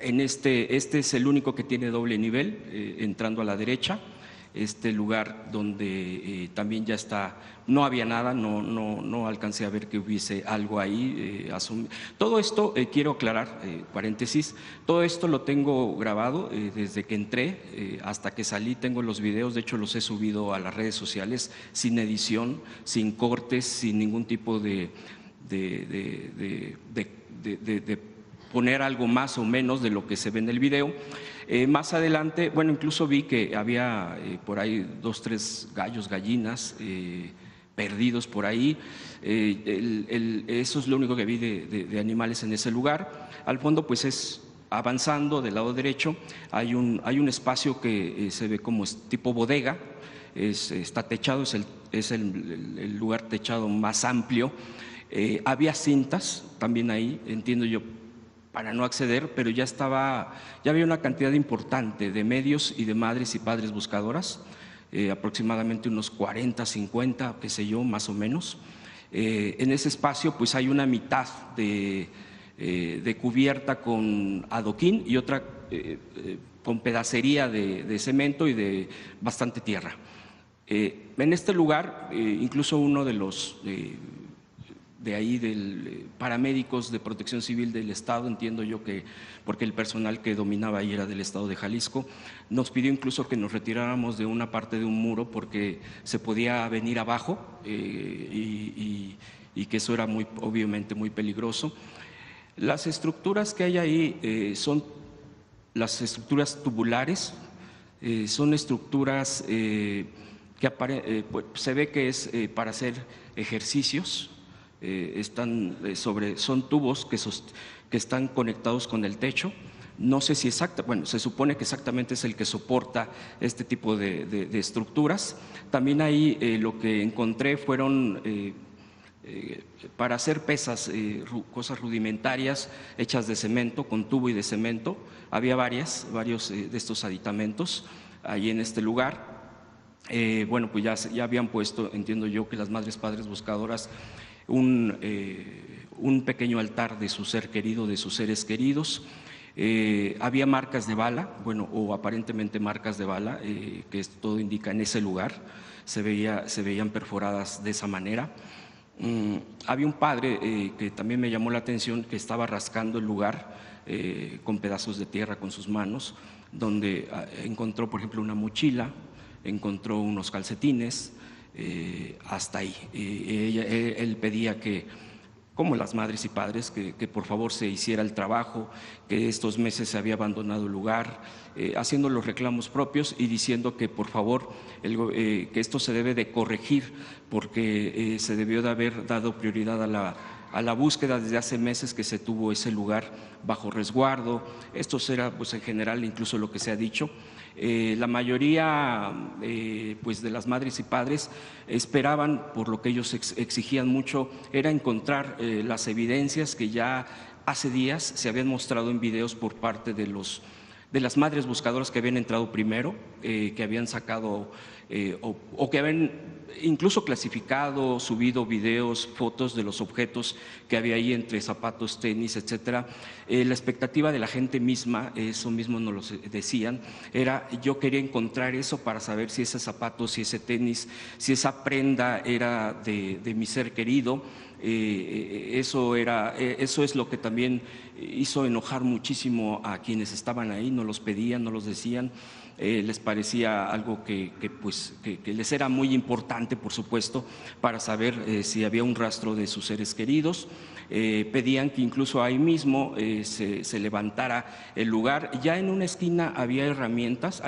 Este es el único que tiene doble nivel, entrando a la derecha. Este lugar donde también ya está, no había nada, no alcancé a ver que hubiese algo ahí. Todo esto, quiero aclarar, paréntesis, todo esto lo tengo grabado desde que entré hasta que salí. Tengo los videos, de hecho los he subido a las redes sociales sin edición, sin cortes, sin ningún tipo de poner algo más o menos de lo que se ve en el video. Más adelante, bueno, incluso vi que había por ahí 2, 3 gallos, gallinas perdidos por ahí. Eso es lo único que vi de animales en ese lugar. Al fondo, pues es avanzando del lado derecho, hay un espacio que se ve como tipo bodega, está techado, es el lugar techado más amplio. Había cintas también ahí, entiendo yo, para no acceder, pero ya había una cantidad importante de medios y de madres y padres buscadoras, aproximadamente unos 40, 50, qué sé yo, más o menos. En ese espacio pues hay una mitad de cubierta con adoquín y otra con pedacería de cemento y de bastante tierra. En este lugar, incluso uno de los de ahí, paramédicos de Protección Civil del Estado, entiendo yo que, porque el personal que dominaba ahí era del Estado de Jalisco, nos pidió incluso que nos retiráramos de una parte de un muro porque se podía venir abajo y que eso era obviamente muy peligroso. Las estructuras que hay ahí son las estructuras tubulares, Son estructuras que se ve que es para hacer ejercicios, son tubos que están conectados con el techo. No sé si se supone que exactamente es el que soporta este tipo de estructuras. También ahí lo que encontré fueron para hacer pesas, cosas rudimentarias hechas de cemento, con tubo y de cemento. Había varios de estos aditamentos ahí en este lugar. Bueno, pues ya habían puesto, entiendo yo, que las madres padres buscadoras un pequeño altar de su ser querido, de sus seres queridos. Había marcas de bala, bueno, o aparentemente marcas de bala, que todo indica en ese lugar, se veían perforadas de esa manera. Había un padre que también me llamó la atención, que estaba rascando el lugar con pedazos de tierra con sus manos, donde encontró, por ejemplo, una mochila, encontró unos calcetines, hasta ahí. Él pedía que, como las madres y padres, que por favor se hiciera el trabajo, que estos meses se había abandonado el lugar, haciendo los reclamos propios y diciendo que por favor que esto se debe de corregir, porque se debió de haber dado prioridad a la búsqueda desde hace meses que se tuvo ese lugar bajo resguardo. Esto será, pues en general, incluso lo que se ha dicho. La mayoría pues de las madres y padres esperaban, por lo que ellos exigían mucho, era encontrar las evidencias que ya hace días se habían mostrado en videos por parte de las madres buscadoras que habían entrado primero, que habían sacado o que habían incluso clasificado, subido videos, fotos de los objetos que había ahí entre zapatos, tenis, etcétera. La expectativa de la gente misma, eso mismo nos lo decían, era: yo quería encontrar eso para saber si ese zapato, si ese tenis, si esa prenda era de mi ser querido. Eso es lo que también hizo enojar muchísimo a quienes estaban ahí, no los pedían, no los decían. Les parecía algo que les era muy importante, por supuesto, para saber si había un rastro de sus seres queridos. Pedían que incluso ahí mismo se levantara el lugar. Ya en una esquina hay herramientas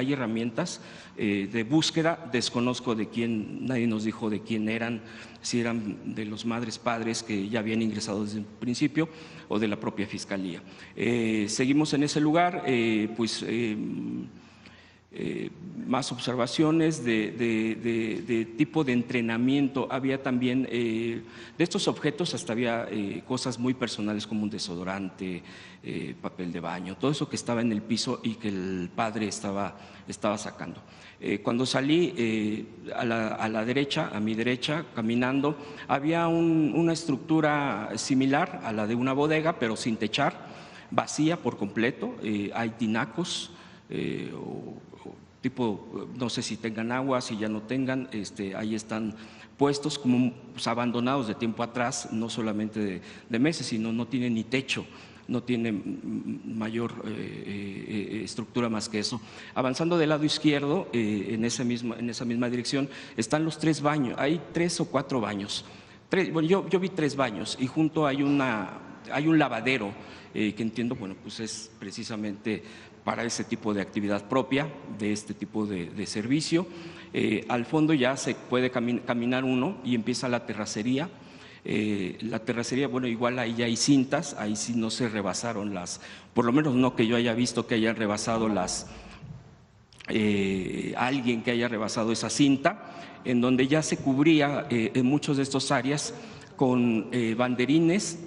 de búsqueda. Desconozco de quién, nadie nos dijo de quién eran, si eran de los madres padres que ya habían ingresado desde el principio o de la propia fiscalía. Seguimos en ese lugar, más observaciones de tipo de entrenamiento. Había también de estos objetos, hasta había cosas muy personales como un desodorante, papel de baño, todo eso que estaba en el piso y que el padre estaba sacando. Cuando salí a la derecha, a mi derecha, caminando, había una estructura similar a la de una bodega, pero sin techar, vacía por completo. Hay tinacos, tipo, no sé si tengan agua, si ya no tengan, ahí están puestos como abandonados de tiempo atrás, no solamente de meses, sino no tienen ni techo, no tiene mayor estructura más que eso. Avanzando del lado izquierdo, en esa misma dirección, están los 3 baños. Hay 3 o 4 baños. Yo vi 3 baños y junto hay un lavadero que entiendo, bueno, pues es precisamente para ese tipo de actividad propia, de este tipo de servicio. Al fondo ya se puede caminar uno y empieza la terracería. La terracería, bueno, igual ahí ya hay cintas, ahí sí no se rebasaron por lo menos no que yo haya visto que hayan rebasado alguien que haya rebasado esa cinta, en donde ya se cubría en muchos de estos áreas con banderines,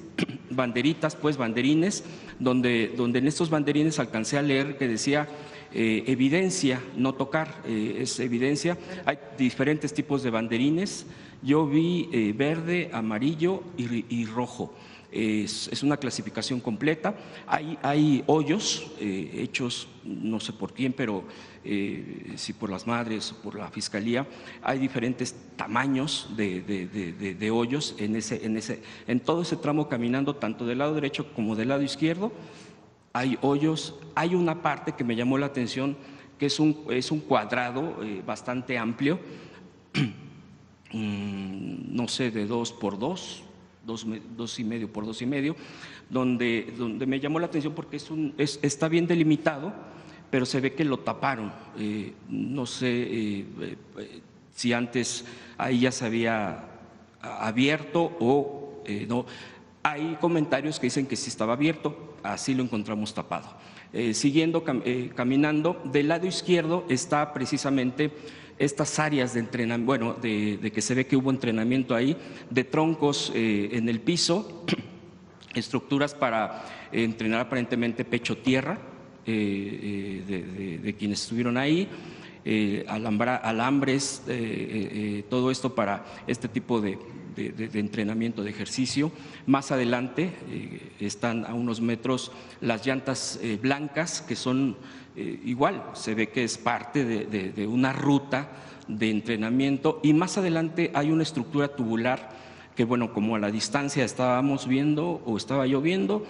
donde en estos banderines alcancé a leer que decía evidencia, no tocar, es evidencia. Hay diferentes tipos de banderines. Yo vi verde, amarillo y rojo. Es una clasificación completa. Hay hoyos hechos, no sé por quién, pero si por las madres o por la fiscalía. Hay diferentes tamaños de hoyos en todo ese tramo caminando, tanto del lado derecho como del lado izquierdo. Hay hoyos. Hay una parte que me llamó la atención, que es un cuadrado bastante amplio, no sé, de 2 por 2, 2,5 por 2,5, donde me llamó la atención porque está bien delimitado, pero se ve que lo taparon. No sé si antes ahí ya se había abierto o no. Hay comentarios que dicen que sí estaba abierto, así lo encontramos tapado. Siguiendo caminando, del lado izquierdo está precisamente estas áreas de entrenamiento, bueno, de que se ve que hubo entrenamiento ahí, de troncos en el piso, estructuras para entrenar aparentemente pecho-tierra de quienes estuvieron ahí, alambres, todo esto para este tipo de entrenamiento, de ejercicio. Más adelante están a unos metros las llantas blancas, que son igual, se ve que es parte de una ruta de entrenamiento, y más adelante hay una estructura tubular que, bueno, como a la distancia estábamos viendo o estaba yo viendo,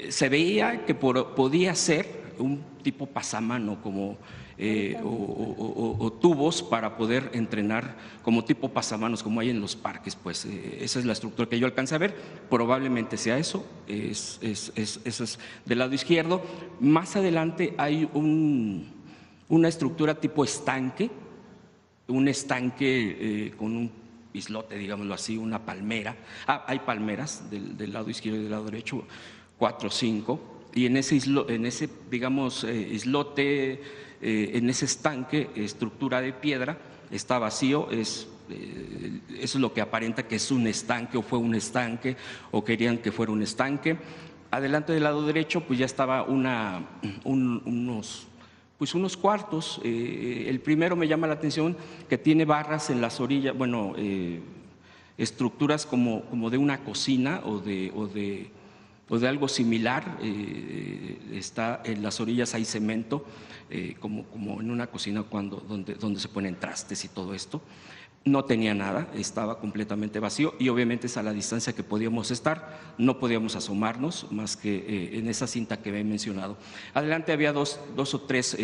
se veía que podía ser un tipo pasamano, como o tubos para poder entrenar como tipo pasamanos, como hay en los parques. Pues esa es la estructura que yo alcancé a ver, probablemente sea eso, eso es del lado izquierdo. Más adelante hay una estructura tipo estanque, un estanque con un islote, digámoslo así, una palmera. Hay palmeras del lado izquierdo y del lado derecho, 4 o 5, y en ese digamos, islote, en ese estanque, estructura de piedra, está vacío. Eso es lo que aparenta que es un estanque, o fue un estanque, o querían que fuera un estanque. Adelante del lado derecho, pues ya estaba unos cuartos. El primero me llama la atención, que tiene barras en las orillas, bueno, estructuras como de una cocina o de algo similar. Está en las orillas, hay cemento, como en una cocina donde se ponen trastes y todo esto. No tenía nada, estaba completamente vacío, y obviamente es a la distancia que podíamos estar, no podíamos asomarnos más que en esa cinta que he mencionado. Adelante había dos o tres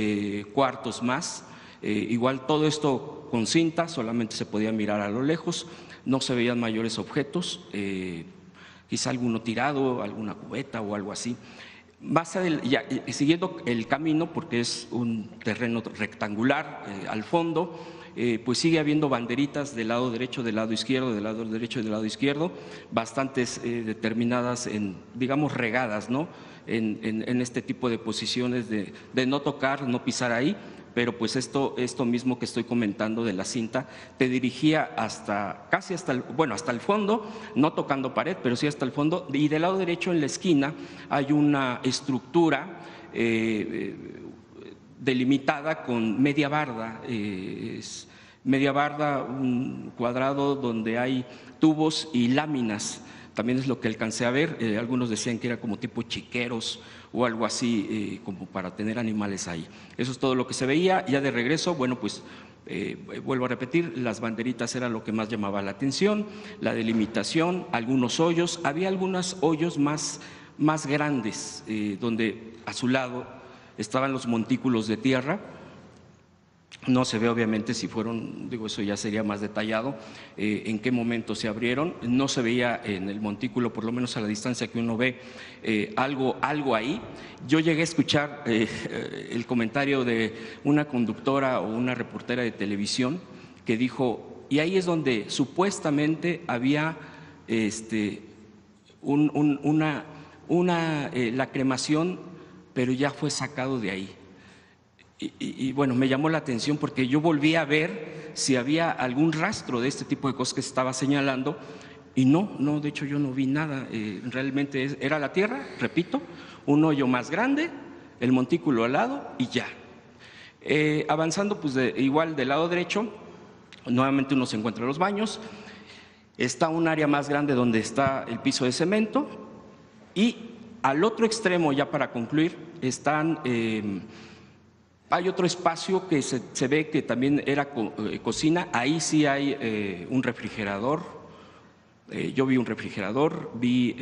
cuartos más, igual todo esto con cinta, solamente se podía mirar a lo lejos, no se veían mayores objetos, quizá alguno tirado, alguna cubeta o algo así. Siguiendo el camino, porque es un terreno rectangular, al fondo, pues sigue habiendo banderitas del lado derecho, del lado izquierdo, del lado derecho y del lado izquierdo, bastantes determinadas, digamos regadas, ¿no? En este tipo de posiciones de no tocar, no pisar ahí. Pero pues esto mismo que estoy comentando de la cinta te dirigía casi hasta el fondo, no tocando pared, pero sí hasta el fondo. Y del lado derecho, en la esquina, hay una estructura delimitada con media barda. Media barda, un cuadrado donde hay tubos y láminas. También es lo que alcancé a ver. Algunos decían que era como tipo chiqueros o algo así, como para tener animales ahí. Eso es todo lo que se veía. Ya de regreso, bueno, pues vuelvo a repetir, las banderitas era lo que más llamaba la atención, la delimitación, algunos hoyos. Había algunos hoyos más grandes, donde a su lado estaban los montículos de tierra. No se ve obviamente si fueron, eso ya sería más detallado, en qué momento se abrieron. No se veía en el montículo, por lo menos a la distancia que uno ve, algo ahí. Yo llegué a escuchar el comentario de una conductora o una reportera de televisión que dijo, y ahí es donde supuestamente había la cremación, pero ya fue sacado de ahí. Y bueno, me llamó la atención porque yo volví a ver si había algún rastro de este tipo de cosas que se estaba señalando, y no, de hecho yo no vi nada. Realmente era la tierra, repito, un hoyo más grande, el montículo al lado y ya. Avanzando, pues igual del lado derecho, nuevamente uno se encuentra en los baños, está un área más grande donde está el piso de cemento, y al otro extremo, ya para concluir, hay otro espacio que se ve que también era cocina. Ahí sí hay un refrigerador. Yo vi un refrigerador, vi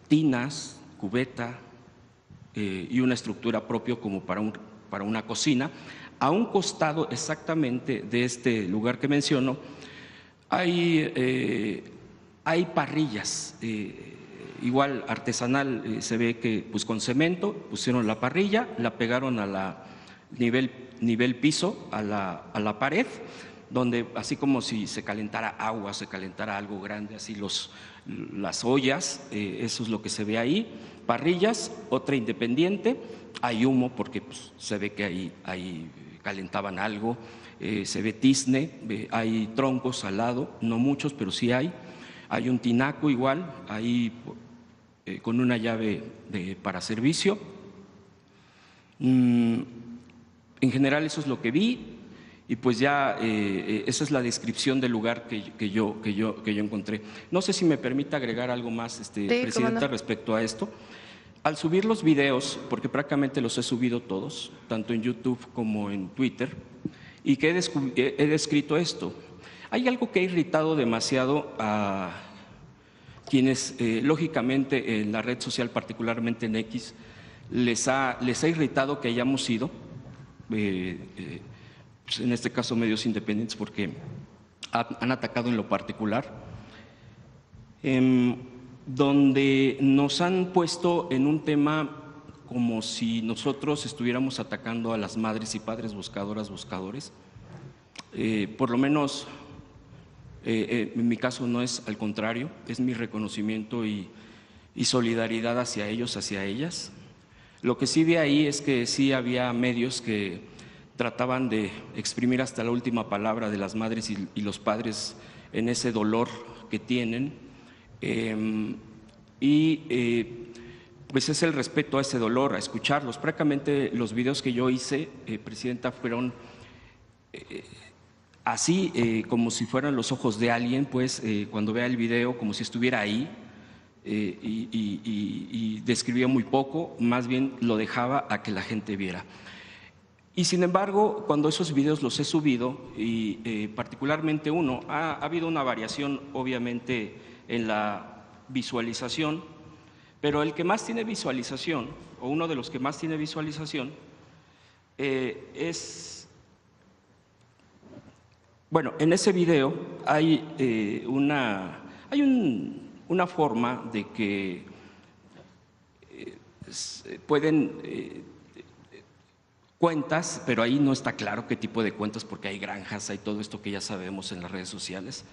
tinas, cubeta y una estructura propia como para una cocina. A un costado exactamente de este lugar que menciono hay parrillas igual artesanal, se ve que pues con cemento pusieron la parrilla, la pegaron a la nivel piso, a la pared, donde así como si se calentara agua, se calentara algo grande, así las ollas, eso es lo que se ve ahí, parrillas, otra independiente, hay humo porque pues, se ve que ahí calentaban algo, se ve tizne, hay troncos al lado, no muchos, pero sí hay un tinaco igual, ahí con una llave para servicio. En general eso es lo que vi. Y pues ya esa es la descripción del lugar que yo encontré. No sé si me permite agregar algo más, Presidenta, respecto a esto. Al subir los videos, porque prácticamente los he subido todos, tanto en YouTube como en Twitter, y que he descrito esto, hay algo que ha irritado demasiado a quienes, lógicamente, en la red social, particularmente en X, les ha irritado que hayamos ido, pues en este caso medios independientes, porque han atacado en lo particular, donde nos han puesto en un tema como si nosotros estuviéramos atacando a las madres y padres buscadoras, buscadores. Por lo menos en mi caso no es al contrario, es mi reconocimiento y solidaridad hacia ellos, hacia ellas. Lo que sí vi ahí es que sí había medios que trataban de exprimir hasta la última palabra de las madres y los padres en ese dolor que tienen, pues es el respeto a ese dolor, a escucharlos. Prácticamente los videos que yo hice, Presidenta, fueron así como si fueran los ojos de alguien, pues cuando vea el video como si estuviera ahí, y describía muy poco, más bien lo dejaba a que la gente viera. Y sin embargo, cuando esos videos los he subido, y particularmente uno, ha habido una variación obviamente en la visualización, pero el que más tiene visualización, o uno de los que más tiene visualización, bueno, en ese video hay una forma de que pueden cuentas, pero ahí no está claro qué tipo de cuentas, porque hay granjas, hay todo esto que ya sabemos en las redes sociales,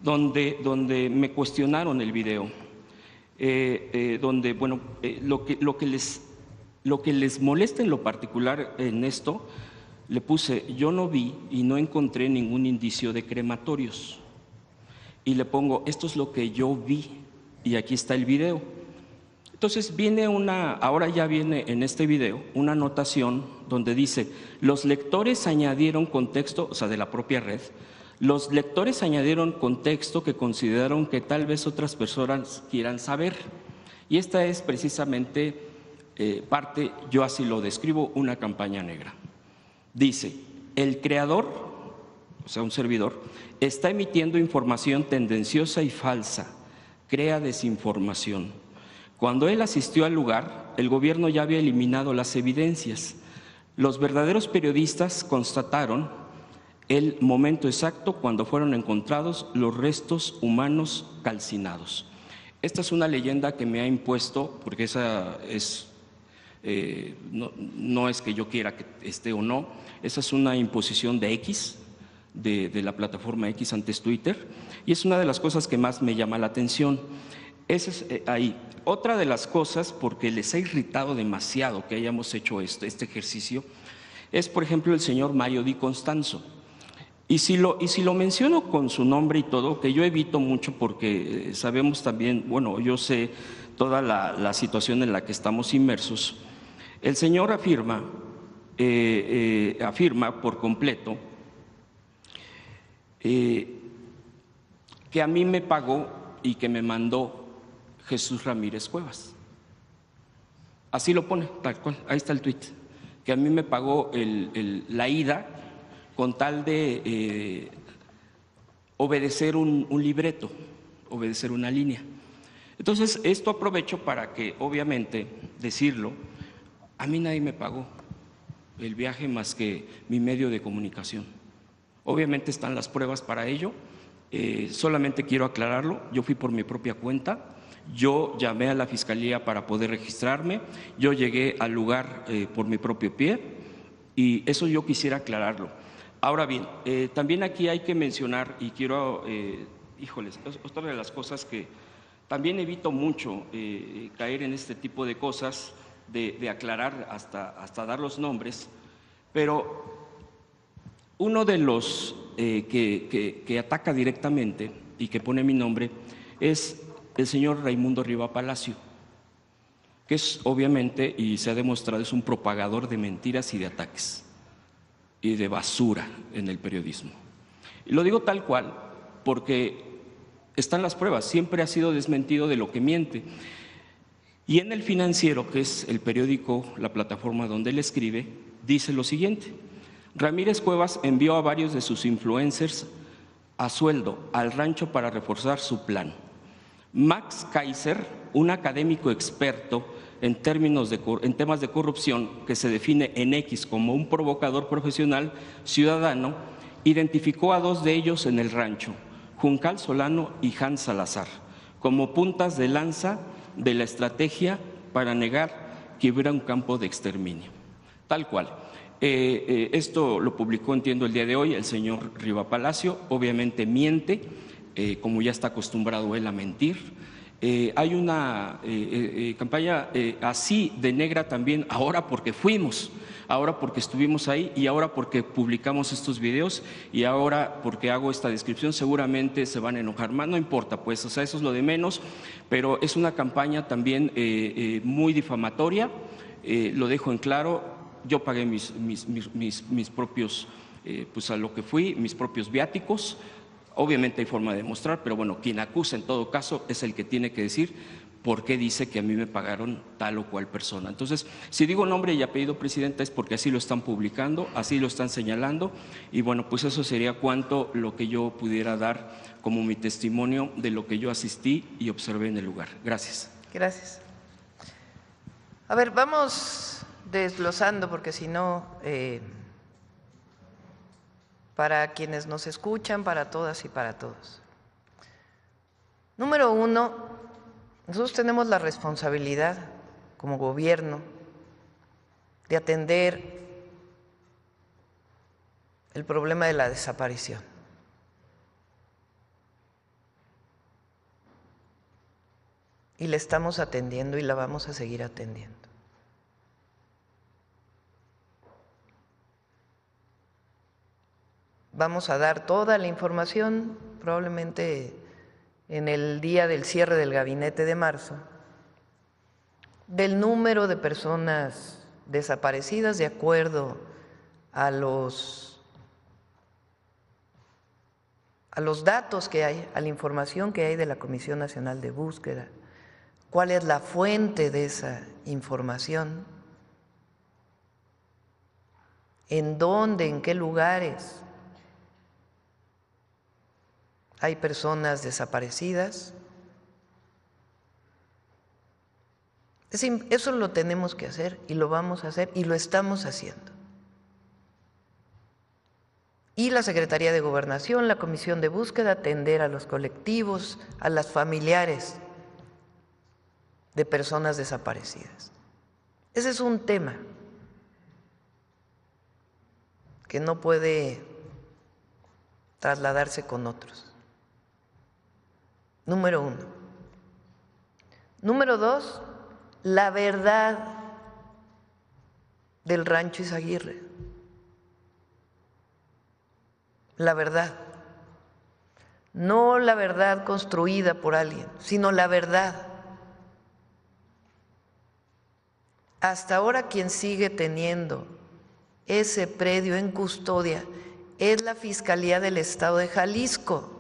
donde me cuestionaron el video, donde, bueno, lo que les molesta en lo particular en esto, le puse, yo no vi y no encontré ningún indicio de crematorios, y le pongo, esto es lo que yo vi, y aquí está el video. Entonces ahora ya viene en este video una anotación donde dice, los lectores añadieron contexto, o sea, de la propia red, los lectores añadieron contexto que consideraron que tal vez otras personas quieran saber. Y esta es precisamente parte, yo así lo describo, una campaña negra. Dice, el creador, o sea, un servidor, está emitiendo información tendenciosa y falsa, crea desinformación. Cuando él asistió al lugar, el gobierno ya había eliminado las evidencias. Los verdaderos periodistas constataron el momento exacto cuando fueron encontrados los restos humanos calcinados. Esta es una leyenda que me ha impuesto, porque esa es, no es que yo quiera que esté o no, esa es una imposición de X, de la plataforma X antes Twitter, y es una de las cosas que más me llama la atención. Esa es ahí. Otra de las cosas, porque les ha irritado demasiado que hayamos hecho este ejercicio, es, por ejemplo, el señor Mario Di Constanzo. Y si lo menciono con su nombre y todo, que yo evito mucho porque sabemos también, bueno, yo sé toda la situación en la que estamos inmersos, el señor afirma por completo que a mí me pagó y que me mandó Jesús Ramírez Cuevas. Así lo pone, tal cual, ahí está el tuit, que a mí me pagó la ida con tal de obedecer un libreto, obedecer una línea. Entonces, esto aprovecho para que, obviamente, decirlo, a mí nadie me pagó el viaje más que mi medio de comunicación. Obviamente están las pruebas para ello, solamente quiero aclararlo, yo fui por mi propia cuenta. Yo llamé a la Fiscalía para poder registrarme, yo llegué al lugar por mi propio pie y eso yo quisiera aclararlo. Ahora bien, también aquí hay que mencionar y quiero, híjoles, otra de las cosas que también evito mucho caer en este tipo de cosas, de aclarar hasta dar los nombres, pero uno de los que ataca directamente y que pone mi nombre es el señor Raimundo Riva Palacio, que es obviamente, y se ha demostrado, es un propagador de mentiras y de ataques y de basura en el periodismo. Y lo digo tal cual porque están las pruebas, siempre ha sido desmentido de lo que miente. Y en El Financiero, que es el periódico, la plataforma donde él escribe, dice lo siguiente: Ramírez Cuevas envió a varios de sus influencers a sueldo al rancho para reforzar su plan. Max Kaiser, un académico experto en temas de corrupción que se define en X como un provocador profesional ciudadano, identificó a 2 de ellos en el rancho, Juncal Solano y Hans Salazar, como puntas de lanza de la estrategia para negar que hubiera un campo de exterminio. Tal cual. Esto lo publicó, entiendo, el día de hoy el señor Riva Palacio. Obviamente miente, como ya está acostumbrado él a mentir. Hay una campaña así de negra también, ahora porque fuimos, ahora porque estuvimos ahí y ahora porque publicamos estos videos y ahora porque hago esta descripción. Seguramente se van a enojar más, no importa, pues, o sea, eso es lo de menos, pero es una campaña también muy difamatoria, lo dejo en claro. Yo pagué mis propios, pues a lo que fui, mis propios viáticos. Obviamente hay forma de demostrar, pero bueno, quien acusa en todo caso es el que tiene que decir por qué dice que a mí me pagaron tal o cual persona. Entonces, si digo nombre y apellido, Presidenta, es porque así lo están publicando, así lo están señalando, y bueno, pues eso sería cuanto lo que yo pudiera dar como mi testimonio de lo que yo asistí y observé en el lugar. Gracias. Gracias. A ver, vamos desglosando, porque si no, para quienes nos escuchan, para todas y para todos. Número 1, nosotros tenemos la responsabilidad como gobierno de atender el problema de la desaparición. Y la estamos atendiendo y la vamos a seguir atendiendo. Vamos a dar toda la información, probablemente en el día del cierre del gabinete de marzo, del número de personas desaparecidas de acuerdo a los datos que hay, a la información que hay de la Comisión Nacional de Búsqueda, cuál es la fuente de esa información, en dónde, en qué lugares hay personas desaparecidas. Eso lo tenemos que hacer y lo vamos a hacer y lo estamos haciendo. Y la Secretaría de Gobernación, la Comisión de Búsqueda, atender a los colectivos, a las familiares de personas desaparecidas. Ese es un tema que no puede trasladarse con otros. Número 1. Número 2, la verdad del Rancho Izaguirre. La verdad. No la verdad construida por alguien, sino la verdad. Hasta ahora quien sigue teniendo ese predio en custodia es la Fiscalía del Estado de Jalisco.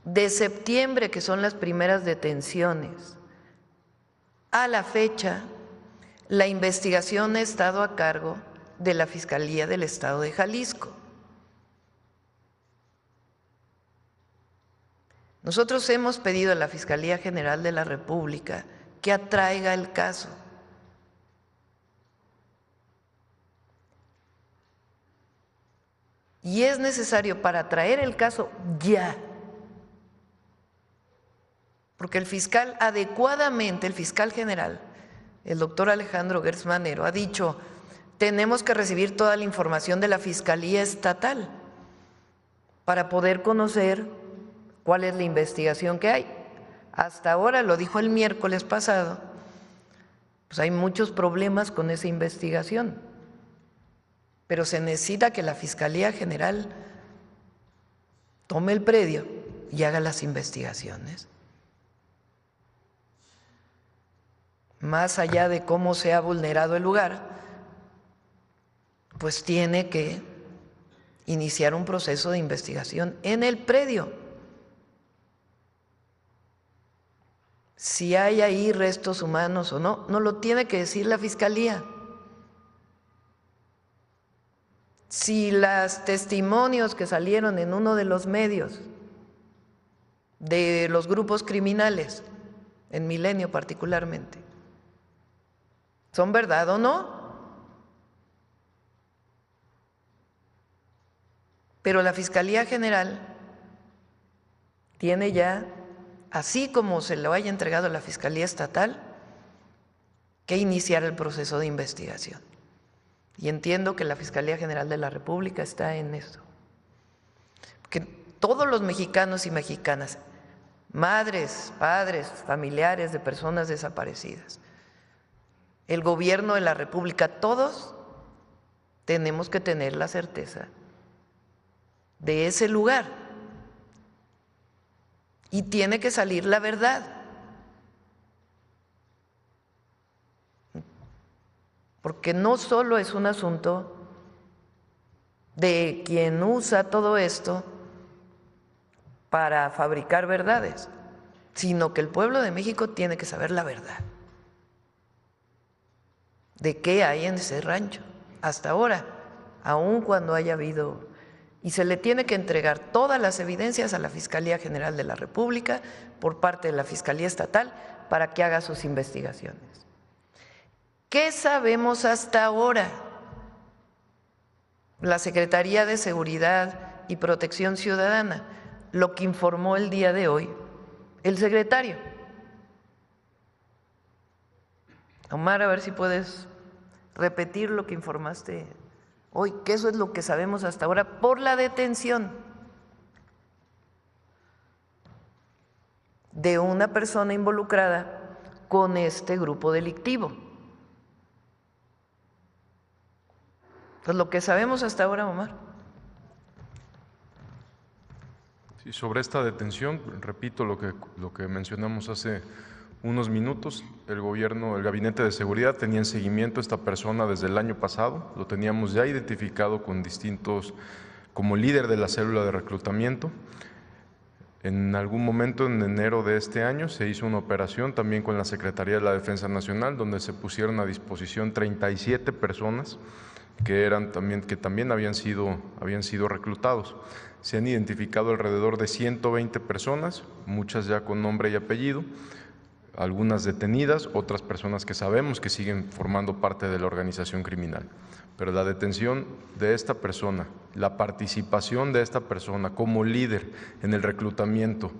De septiembre, que son las primeras detenciones, a la fecha, la investigación ha estado a cargo de la Fiscalía del Estado de Jalisco. Nosotros hemos pedido a la Fiscalía General de la República que atraiga el caso. Y es necesario, para traer el caso ya, porque el fiscal adecuadamente, el fiscal general, el doctor Alejandro Gertz Manero, ha dicho, tenemos que recibir toda la información de la Fiscalía Estatal para poder conocer cuál es la investigación que hay. Hasta ahora, lo dijo el miércoles pasado, pues hay muchos problemas con esa investigación, pero se necesita que la Fiscalía General tome el predio y haga las investigaciones. Más allá de cómo se ha vulnerado el lugar, pues tiene que iniciar un proceso de investigación en el predio. Si hay ahí restos humanos o no, no lo tiene que decir la Fiscalía. Si los testimonios que salieron en uno de los medios de los grupos criminales, en Milenio particularmente, ¿son verdad o no? Pero la Fiscalía General tiene ya, así como se lo haya entregado a la Fiscalía Estatal, que iniciar el proceso de investigación. Y entiendo que la Fiscalía General de la República está en esto. Que todos los mexicanos y mexicanas, madres, padres, familiares de personas desaparecidas, el gobierno de la República, todos tenemos que tener la certeza de ese lugar y tiene que salir la verdad, porque no solo es un asunto de quien usa todo esto para fabricar verdades, sino que el pueblo de México tiene que saber la verdad de qué hay en ese rancho hasta ahora, aun cuando haya habido. Y se le tiene que entregar todas las evidencias a la Fiscalía General de la República por parte de la Fiscalía Estatal para que haga sus investigaciones. ¿Qué sabemos hasta ahora? La Secretaría de Seguridad y Protección Ciudadana, lo que informó el día de hoy el secretario. Omar, a ver si puedes repetir lo que informaste hoy, que eso es lo que sabemos hasta ahora por la detención de una persona involucrada con este grupo delictivo. Pues lo que sabemos hasta ahora, Omar. Sí, sobre esta detención, repito lo que mencionamos hace unos minutos, el Gabinete de Seguridad tenía en seguimiento a esta persona desde el año pasado, lo teníamos ya identificado con distintos, como líder de la célula de reclutamiento. En algún momento en enero de este año se hizo una operación también con la Secretaría de la Defensa Nacional, donde se pusieron a disposición 37 personas que también habían sido reclutados. Se han identificado alrededor de 120 personas, muchas ya con nombre y apellido, algunas detenidas, otras personas que sabemos que siguen formando parte de la organización criminal. Pero la detención de esta persona, la participación de esta persona como líder en el reclutamiento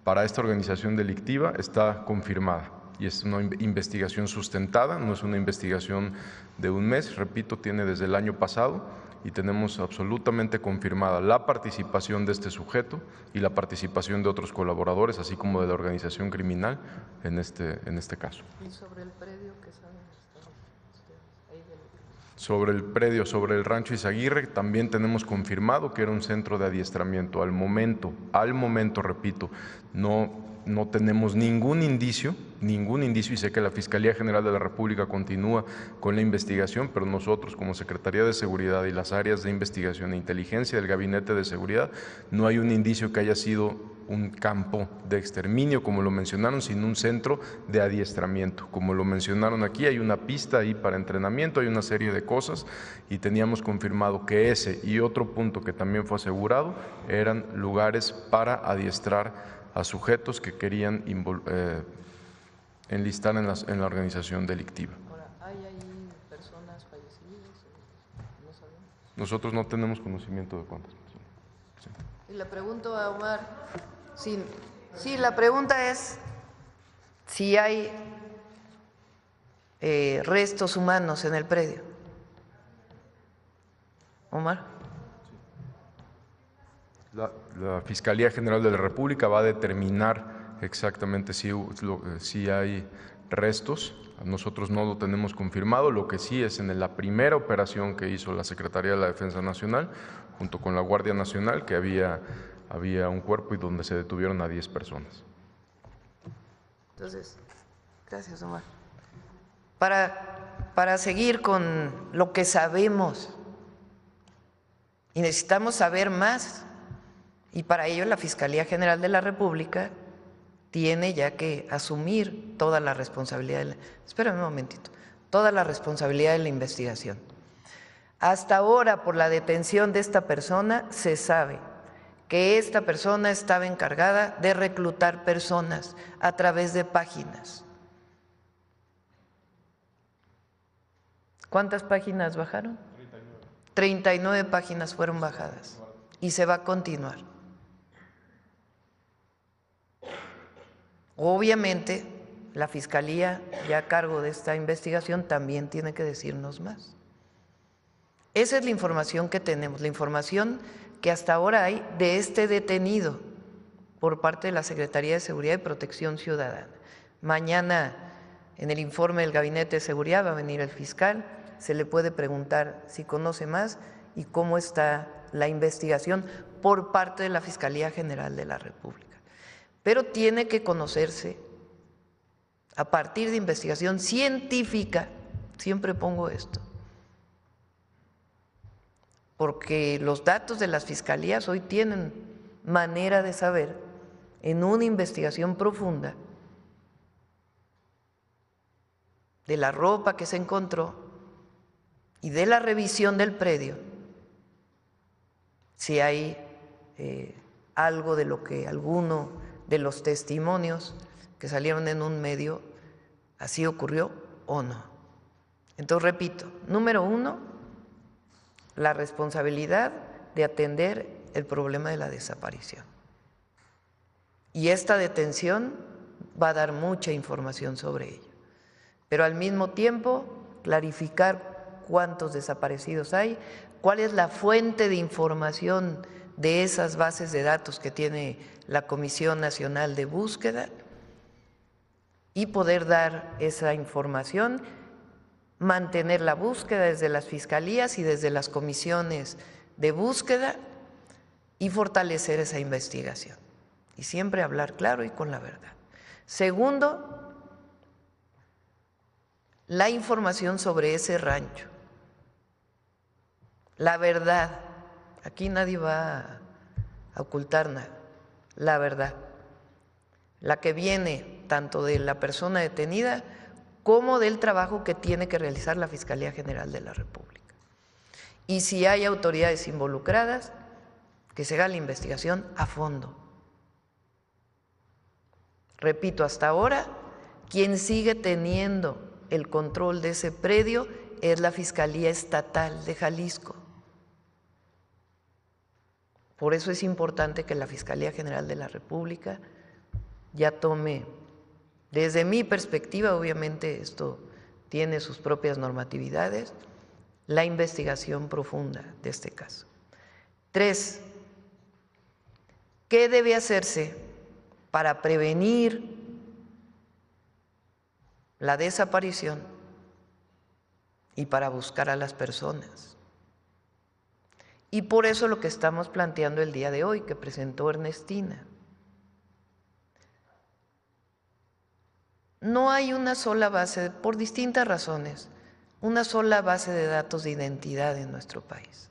para esta organización delictiva está confirmada. Y es una investigación sustentada, no es una investigación de un mes, repito, tiene desde el año pasado y tenemos absolutamente confirmada la participación de este sujeto y la participación de otros colaboradores, así como de la organización criminal en este caso. ¿Y sobre el predio que saben ustedes? Sobre el predio, sobre el rancho Izaguirre, también tenemos confirmado que era un centro de adiestramiento. Al momento, repito, no tenemos ningún indicio, y sé que la Fiscalía General de la República continúa con la investigación, pero nosotros como Secretaría de Seguridad y las áreas de investigación e inteligencia del Gabinete de Seguridad, no hay un indicio que haya sido un campo de exterminio, como lo mencionaron, sino un centro de adiestramiento. Como lo mencionaron aquí, hay una pista ahí para entrenamiento, hay una serie de cosas, y teníamos confirmado que ese y otro punto que también fue asegurado eran lugares para adiestrar a sujetos que querían enlistar en la organización delictiva. Ahora, ¿hay ahí personas fallecidas? No sabemos. Nosotros no tenemos conocimiento de cuántas personas. Sí. Y le pregunto a Omar, sí, la pregunta es, si hay restos humanos en el predio. Omar. La Fiscalía General de la República va a determinar exactamente si hay restos. Nosotros no lo tenemos confirmado, lo que sí es en la primera operación que hizo la Secretaría de la Defensa Nacional, junto con la Guardia Nacional, que había un cuerpo y donde se detuvieron a 10 personas. Entonces, gracias, Omar. Para seguir con lo que sabemos, y necesitamos saber más, y para ello la Fiscalía General de la República tiene ya que asumir toda la responsabilidad, espérame un momentito, toda la responsabilidad de la investigación. Hasta ahora, por la detención de esta persona, se sabe que esta persona estaba encargada de reclutar personas a través de páginas. ¿Cuántas páginas bajaron? 39 páginas fueron bajadas y se va a continuar. Obviamente, la Fiscalía, ya a cargo de esta investigación, también tiene que decirnos más. Esa es la información que tenemos, la información que hasta ahora hay de este detenido por parte de la Secretaría de Seguridad y Protección Ciudadana. Mañana, en el informe del Gabinete de Seguridad, va a venir el fiscal, se le puede preguntar si conoce más y cómo está la investigación por parte de la Fiscalía General de la República. Pero tiene que conocerse a partir de investigación científica, siempre pongo esto, porque los datos de las fiscalías hoy tienen manera de saber en una investigación profunda de la ropa que se encontró y de la revisión del predio, si hay algo de lo que alguno de los testimonios que salieron en un medio así ocurrió o no. Entonces, repito, número uno, la responsabilidad de atender el problema de la desaparición. Y esta detención va a dar mucha información sobre ello. Pero al mismo tiempo, clarificar cuántos desaparecidos hay, cuál es la fuente de información de esas bases de datos que tiene la Comisión Nacional de Búsqueda y poder dar esa información, mantener la búsqueda desde las fiscalías y desde las comisiones de búsqueda y fortalecer esa investigación. Y siempre hablar claro y con la verdad. Segundo, la información sobre ese rancho. La verdad. Aquí nadie va a ocultar nada. La verdad. La que viene tanto de la persona detenida como del trabajo que tiene que realizar la Fiscalía General de la República. Y si hay autoridades involucradas, que se haga la investigación a fondo. Repito, hasta ahora, quien sigue teniendo el control de ese predio es la Fiscalía Estatal de Jalisco. Por eso es importante que la Fiscalía General de la República ya tome, desde mi perspectiva, obviamente esto tiene sus propias normatividades, la investigación profunda de este caso. 3. ¿Qué debe hacerse para prevenir la desaparición y para buscar a las personas? Y por eso lo que estamos planteando el día de hoy, que presentó Ernestina. No hay una sola base, por distintas razones, una sola base de datos de identidad en nuestro país.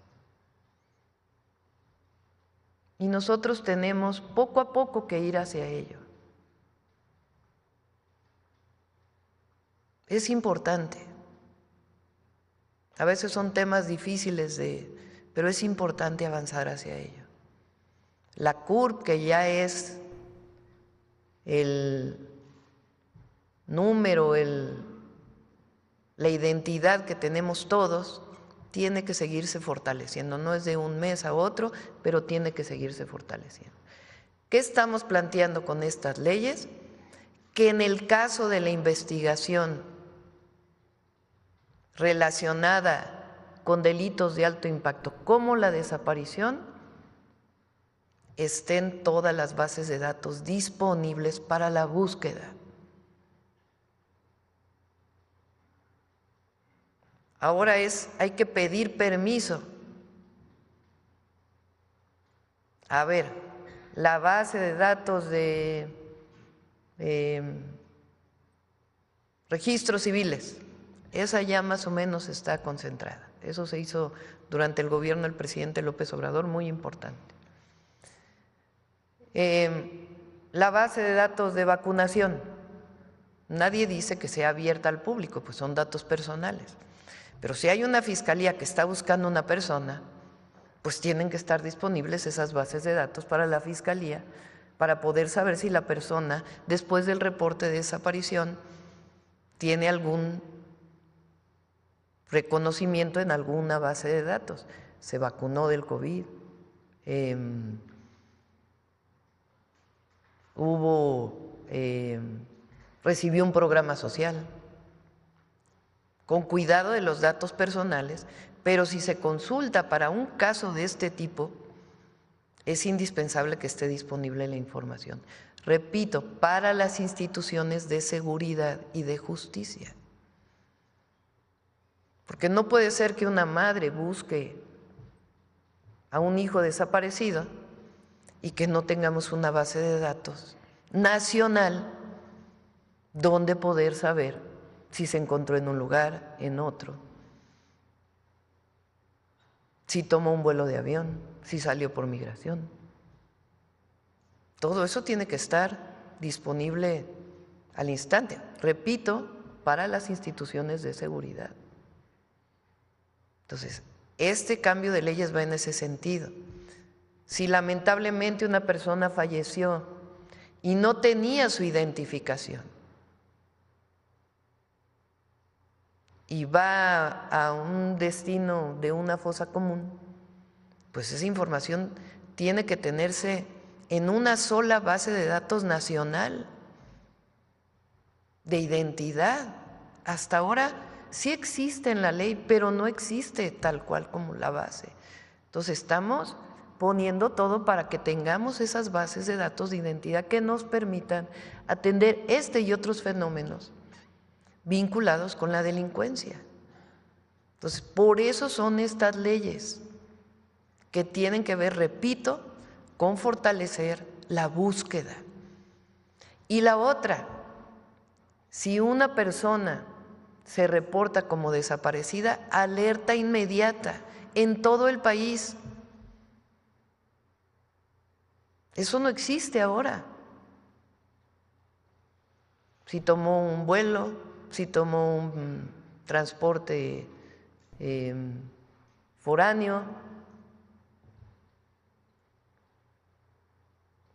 Y nosotros tenemos poco a poco que ir hacia ello. Es importante. A veces son temas difíciles pero es importante avanzar hacia ello. La CURP, que ya es el número, la identidad que tenemos todos, tiene que seguirse fortaleciendo. No es de un mes a otro, pero tiene que seguirse fortaleciendo. ¿Qué estamos planteando con estas leyes? que en el caso de la investigación relacionada con delitos de alto impacto, como la desaparición, estén todas las bases de datos disponibles para la búsqueda. Ahora hay que pedir permiso. A ver, la base de datos de registros civiles, esa ya más o menos está concentrada. Eso se hizo durante el gobierno del presidente López Obrador, muy importante. La base de datos de vacunación, nadie dice que sea abierta al público, pues son datos personales. Pero si hay una fiscalía que está buscando una persona, pues tienen que estar disponibles esas bases de datos para la fiscalía, para poder saber si la persona, después del reporte de desaparición, tiene algún reconocimiento en alguna base de datos. Se vacunó del COVID, recibió un programa social, con cuidado de los datos personales, pero si se consulta para un caso de este tipo, es indispensable que esté disponible la información. Repito, para las instituciones de seguridad y de justicia. Porque no puede ser que una madre busque a un hijo desaparecido y que no tengamos una base de datos nacional donde poder saber si se encontró en un lugar, en otro, si tomó un vuelo de avión, si salió por migración. Todo eso tiene que estar disponible al instante, repito, para las instituciones de seguridad. Entonces, este cambio de leyes va en ese sentido. Si lamentablemente una persona falleció y no tenía su identificación y va a un destino de una fosa común, pues esa información tiene que tenerse en una sola base de datos nacional de identidad. Hasta ahora sí existe en la ley, pero no existe tal cual como la base. Entonces estamos poniendo todo para que tengamos esas bases de datos de identidad que nos permitan atender este y otros fenómenos vinculados con la delincuencia. Entonces, por eso son estas leyes que tienen que ver, repito, con fortalecer la búsqueda. Y la otra, si una persona se reporta como desaparecida, alerta inmediata en todo el país. Eso no existe ahora. Si tomó un vuelo, si tomó un transporte foráneo,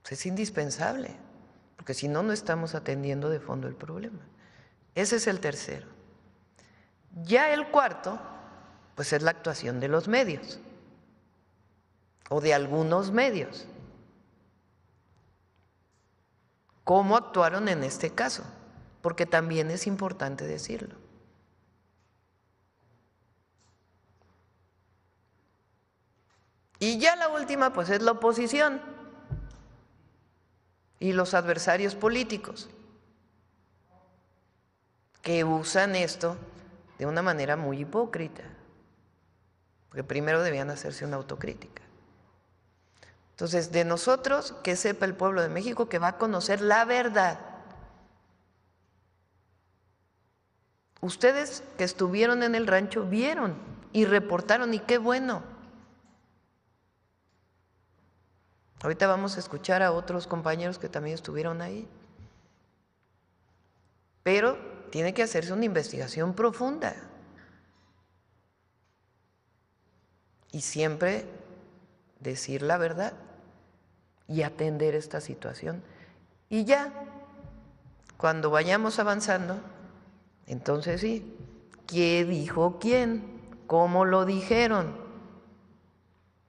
pues es indispensable, porque si no, no estamos atendiendo de fondo el problema. Ese es el tercero. Ya el cuarto, pues es la actuación de los medios, o de algunos medios. ¿Cómo actuaron en este caso? Porque también es importante decirlo. Y ya la última, pues es la oposición y los adversarios políticos, que usan esto de una manera muy hipócrita, porque primero debían hacerse una autocrítica. Entonces, de nosotros, que sepa el pueblo de México que va a conocer la verdad. Ustedes que estuvieron en el rancho vieron y reportaron, y qué bueno. Ahorita vamos a escuchar a otros compañeros que también estuvieron ahí. Pero tiene que hacerse una investigación profunda. Y siempre decir la verdad y atender esta situación. Y ya, cuando vayamos avanzando, entonces sí, ¿qué dijo quién? ¿Cómo lo dijeron?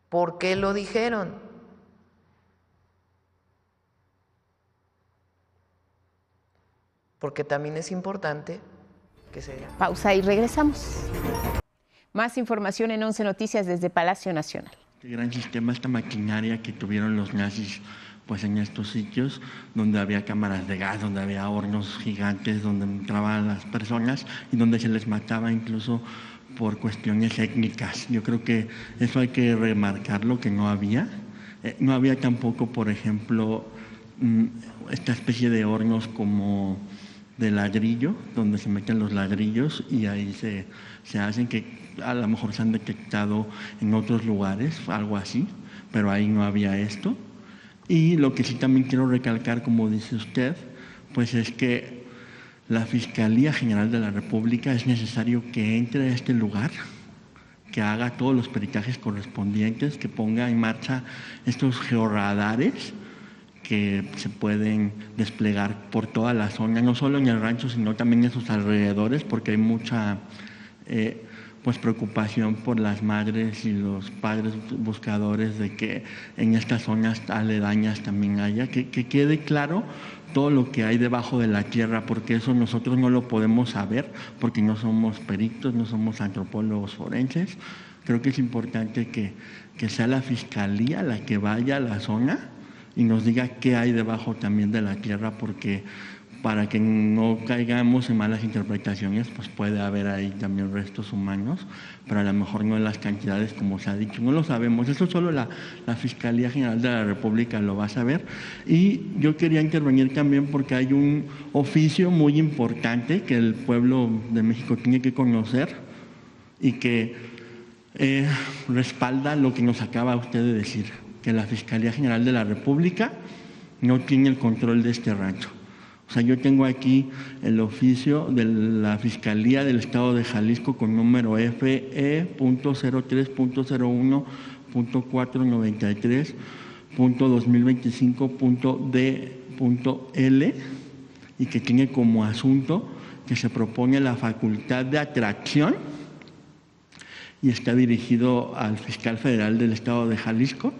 ¿Por qué lo dijeron? porque también es importante que se... Pausa y regresamos. Más información en 11 Noticias desde Palacio Nacional. Este gran sistema, esta maquinaria que tuvieron los nazis pues en estos sitios donde había cámaras de gas, donde había hornos gigantes, donde entraban las personas y donde se les mataba incluso por cuestiones étnicas. Yo creo que eso hay que remarcarlo, que no había. No había tampoco, por ejemplo, esta especie de hornos como de ladrillo, donde se meten los ladrillos y ahí se hacen, que a lo mejor se han detectado en otros lugares, algo así, pero ahí no había esto. Y lo que sí también quiero recalcar, como dice usted, pues es que la Fiscalía General de la República es necesario que entre a este lugar, que haga todos los peritajes correspondientes, que ponga en marcha estos georradares que se pueden desplegar por toda la zona, no solo en el rancho, sino también en sus alrededores, porque hay mucha pues preocupación por las madres y los padres buscadores de que en estas zonas aledañas también haya, que quede claro todo lo que hay debajo de la tierra, porque eso nosotros no lo podemos saber, porque no somos peritos, no somos antropólogos forenses. Creo que es importante que sea la Fiscalía la que vaya a la zona y nos diga qué hay debajo también de la tierra, porque para que no caigamos en malas interpretaciones, pues puede haber ahí también restos humanos, pero a lo mejor no en las cantidades como se ha dicho. No lo sabemos, eso solo la Fiscalía General de la República lo va a saber. Y yo quería intervenir también porque hay un oficio muy importante que el pueblo de México tiene que conocer y que respalda lo que nos acaba usted de decir, que la Fiscalía General de la República no tiene el control de este rancho. O sea, yo tengo aquí el oficio de la Fiscalía del Estado de Jalisco con número FE.03.01.493.2025.D.L y que tiene como asunto que se propone la facultad de atracción y está dirigido al fiscal federal del Estado de Jalisco,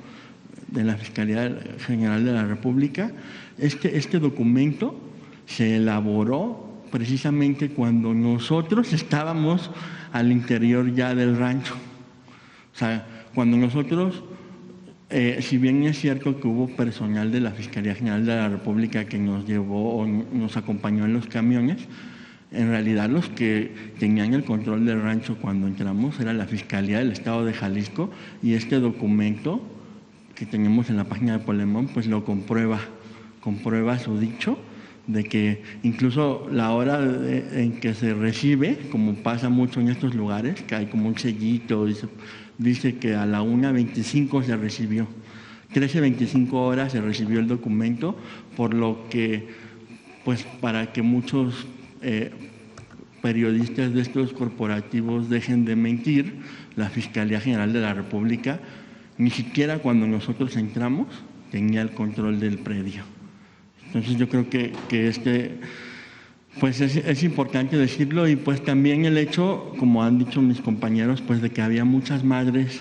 de la Fiscalía General de la República. Este documento se elaboró precisamente cuando nosotros estábamos al interior ya del rancho. O sea, cuando nosotros, si bien es cierto que hubo personal de la Fiscalía General de la República que nos llevó o nos acompañó en los camiones, en realidad los que tenían el control del rancho cuando entramos era la Fiscalía del Estado de Jalisco, y este documento que tenemos en la página de Polemón pues lo comprueba su dicho, de que incluso la hora en que se recibe, como pasa mucho en estos lugares, que hay como un sellito, y dice que a la 1:25 se recibió, 13:25 horas se recibió el documento, por lo que, pues para que muchos periodistas de estos corporativos dejen de mentir, la Fiscalía General de la República, ni siquiera cuando nosotros entramos, tenía el control del predio. Entonces yo creo que pues es importante decirlo, y pues también el hecho, como han dicho mis compañeros, pues de que había muchas madres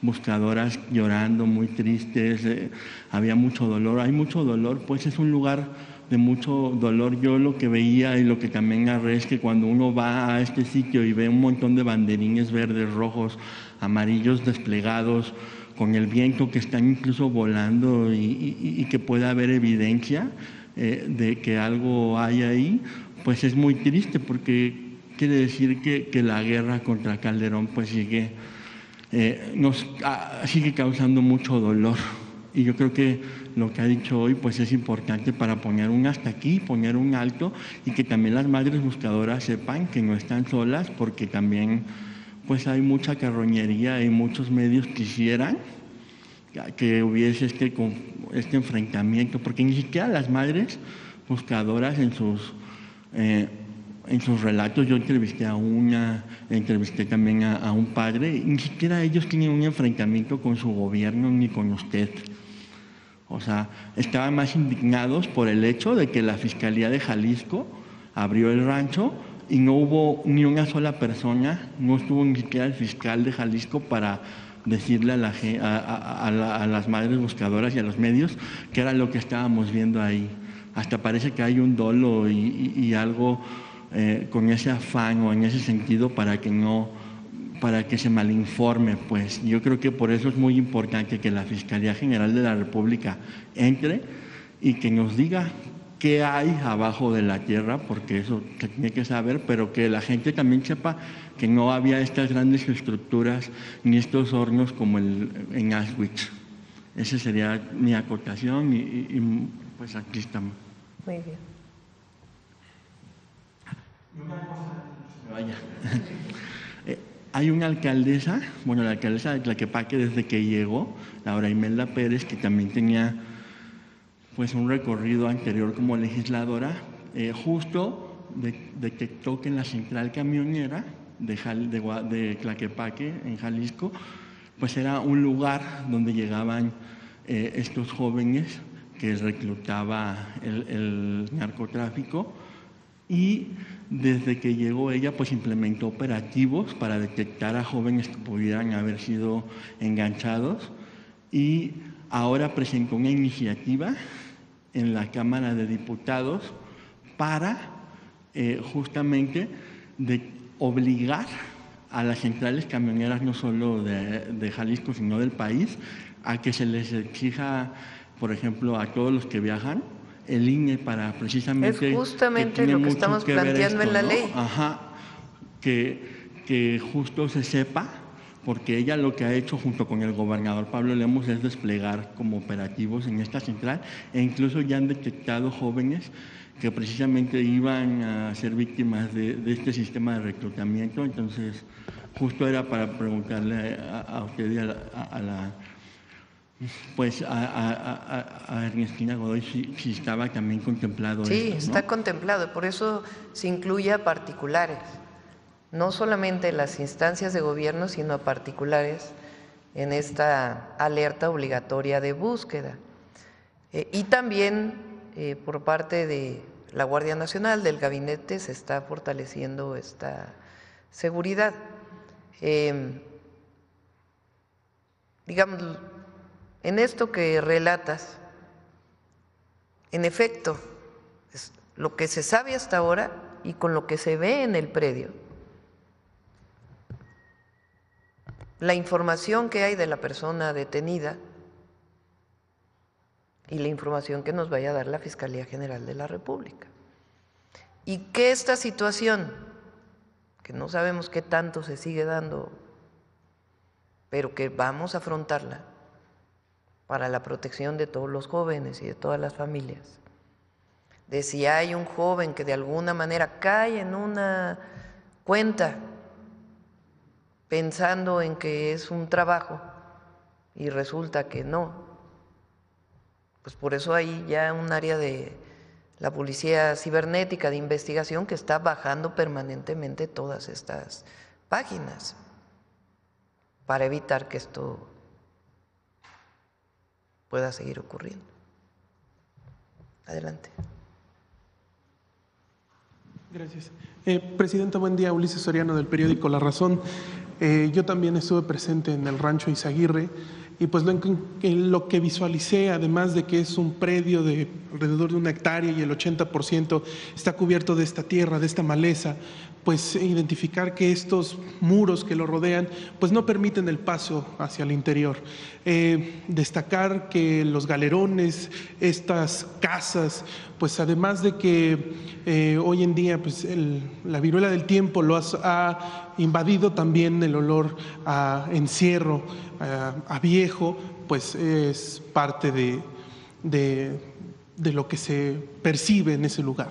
buscadoras llorando, muy tristes, había mucho dolor, hay mucho dolor, pues es un lugar de mucho dolor. Yo lo que veía y lo que también narré es que cuando uno va a este sitio y ve un montón de banderines verdes, rojos, amarillos desplegados, con el viento que están incluso volando y que puede haber evidencia de que algo hay ahí, pues es muy triste, porque quiere decir que la guerra contra Calderón pues sigue causando mucho dolor. Y yo creo que lo que ha dicho hoy pues es importante para poner un hasta aquí, poner un alto, y que también las madres buscadoras sepan que no están solas, porque también pues hay mucha carroñería y muchos medios quisieran que hubiese este enfrentamiento, porque ni siquiera las madres buscadoras en sus relatos, yo entrevisté a una, entrevisté también a un padre, y ni siquiera ellos tienen un enfrentamiento con su gobierno ni con usted. O sea, estaban más indignados por el hecho de que la Fiscalía de Jalisco abrió el rancho y no hubo ni una sola persona, no estuvo ni siquiera el fiscal de Jalisco para decirle a las madres buscadoras y a los medios que era lo que estábamos viendo ahí. hasta parece que hay un dolo y algo con ese afán o en ese sentido para que se malinforme. Pues yo creo que por eso es muy importante que la Fiscalía General de la República entre y que nos diga qué hay abajo de la tierra, porque eso se tiene que saber, pero que la gente también sepa que no había estas grandes estructuras ni estos hornos como en Auschwitz. Esa sería mi acotación y pues aquí estamos. Muy bien. Vaya. Hay una alcaldesa, bueno, la alcaldesa de Tlaquepaque desde que llegó, Laura Imelda Pérez, que también tenía pues un recorrido anterior como legisladora, justo detectó que en la central camionera de Tlaquepaque, en Jalisco, pues era un lugar donde llegaban estos jóvenes que reclutaba el narcotráfico, y desde que llegó ella pues implementó operativos para detectar a jóvenes que pudieran haber sido enganchados, y ahora presentó una iniciativa en la Cámara de Diputados para justamente obligar a las centrales camioneras, no solo de Jalisco, sino del país, a que se les exija, por ejemplo, a todos los que viajan, el INE para precisamente… Es justamente lo que estamos planteando en la ley. Ajá, que justo se sepa, porque ella lo que ha hecho junto con el gobernador Pablo Lemos es desplegar como operativos en esta central, e incluso ya han detectado jóvenes que precisamente iban a ser víctimas de este sistema de reclutamiento. Entonces, justo era para preguntarle a usted y a Ernestina Godoy si estaba también contemplado esto, Sí, ¿no? está contemplado, por eso se incluye a particulares, no solamente las instancias de gobierno, sino a particulares en esta alerta obligatoria de búsqueda. Y también por parte de la Guardia Nacional, del gabinete, se está fortaleciendo esta seguridad. Digamos, en esto que relatas, en efecto, es lo que se sabe hasta ahora y con lo que se ve en el predio, la información que hay de la persona detenida y la información que nos vaya a dar la Fiscalía General de la República. Y que esta situación, que no sabemos qué tanto se sigue dando, pero que vamos a afrontarla para la protección de todos los jóvenes y de todas las familias, de si hay un joven que de alguna manera cae en una cuenta pensando en que es un trabajo y resulta que no, pues por eso hay ya un área de la Policía Cibernética de Investigación que está bajando permanentemente todas estas páginas para evitar que esto pueda seguir ocurriendo. Adelante. Gracias. Presidenta, buen día. Ulises Soriano, del periódico La Razón. Yo también estuve presente en el rancho Izaguirre y pues lo que visualicé, además de que es un predio de alrededor de 1 hectárea y el 80% está cubierto de esta tierra, de esta maleza, pues identificar que estos muros que lo rodean pues no permiten el paso hacia el interior. Destacar que los galerones, estas casas, pues además de que hoy en día pues la viruela del tiempo ha invadido también el olor a encierro, a viejo, pues es parte de lo que se percibe en ese lugar.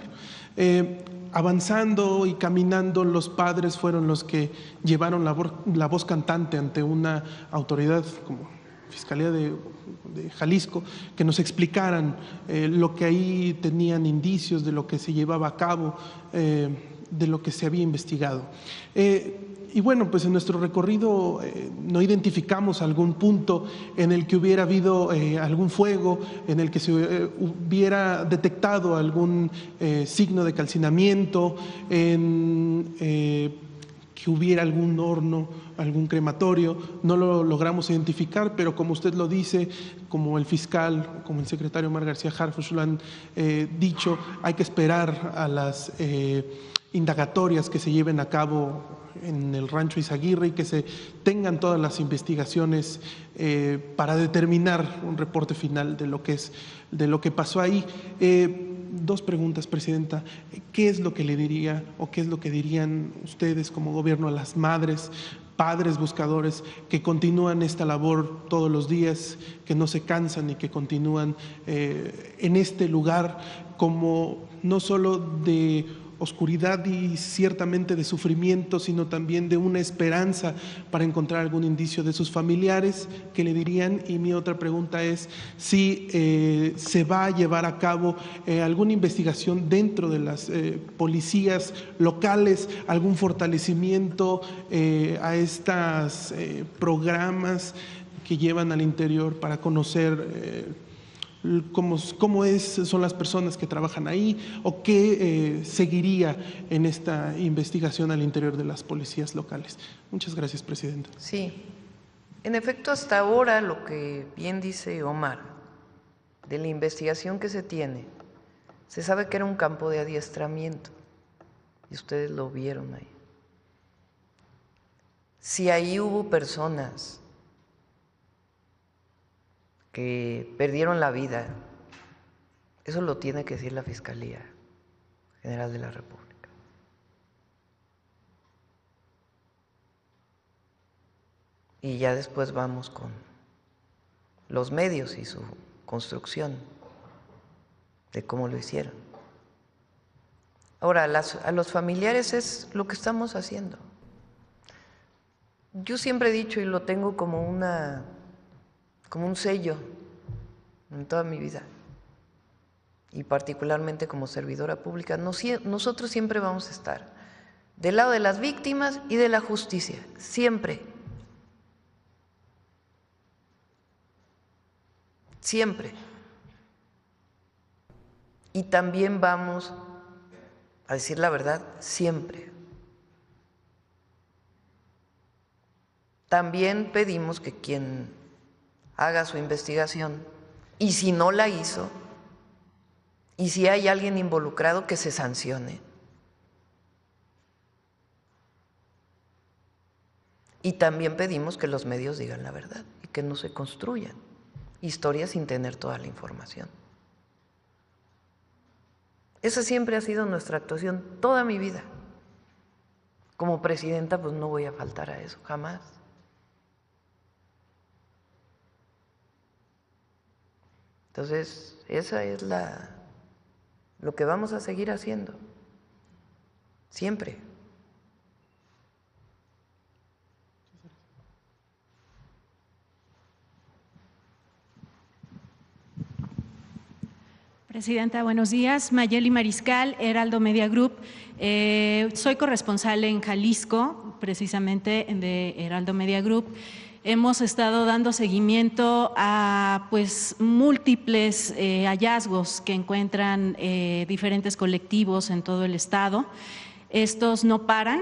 Avanzando y caminando, los padres fueron los que llevaron la voz cantante ante una autoridad como Fiscalía de Jalisco, que nos explicaran lo que ahí tenían indicios de lo que se llevaba a cabo, de lo que se había investigado. Y bueno, pues en nuestro recorrido no identificamos algún punto en el que hubiera habido algún fuego, en el que se hubiera detectado algún signo de calcinamiento, que hubiera algún horno algún crematorio. No lo logramos identificar, pero como usted lo dice, como el fiscal, como el secretario Omar García Harfuch lo han dicho, hay que esperar a las indagatorias que se lleven a cabo en el Rancho Izaguirre y que se tengan todas las investigaciones para determinar un reporte final de lo que pasó ahí. Dos preguntas, Presidenta. ¿Qué es lo que le diría o qué es lo que dirían ustedes como gobierno a las madres, padres buscadores que continúan esta labor todos los días, que no se cansan y que continúan en este lugar como no solo de oscuridad y ciertamente de sufrimiento, sino también de una esperanza para encontrar algún indicio de sus familiares? ¿Qué le dirían? Y mi otra pregunta es si se va a llevar a cabo alguna investigación dentro de las policías locales, algún fortalecimiento a estos programas que llevan al interior para conocer cómo son las personas que trabajan ahí, o qué seguiría en esta investigación al interior de las policías locales. Muchas gracias, Presidenta. Sí, en efecto, hasta ahora lo que bien dice Omar, de la investigación que se tiene, se sabe que era un campo de adiestramiento, y ustedes lo vieron ahí. Si ahí hubo personas que perdieron la vida, eso lo tiene que decir la Fiscalía General de la República. Y ya después vamos con los medios y su construcción de cómo lo hicieron. Ahora, a los familiares es lo que estamos haciendo. Yo siempre he dicho, y lo tengo como un sello en toda mi vida, y particularmente como servidora pública, nosotros siempre vamos a estar del lado de las víctimas y de la justicia, siempre. Siempre. Y también vamos a decir la verdad, siempre. También pedimos que quien haga su investigación, y si no la hizo, y si hay alguien involucrado, que se sancione. Y también pedimos que los medios digan la verdad y que no se construyan historias sin tener toda la información. Esa siempre ha sido nuestra actuación toda mi vida. Como presidenta, pues no voy a faltar a eso, jamás. Entonces, esa es lo que vamos a seguir haciendo, siempre. Presidenta, buenos días. Mayeli Mariscal, Heraldo Media Group. Soy corresponsal en Jalisco, precisamente de Heraldo Media Group. Hemos estado dando seguimiento a múltiples hallazgos que encuentran diferentes colectivos en todo el estado. Estos no paran,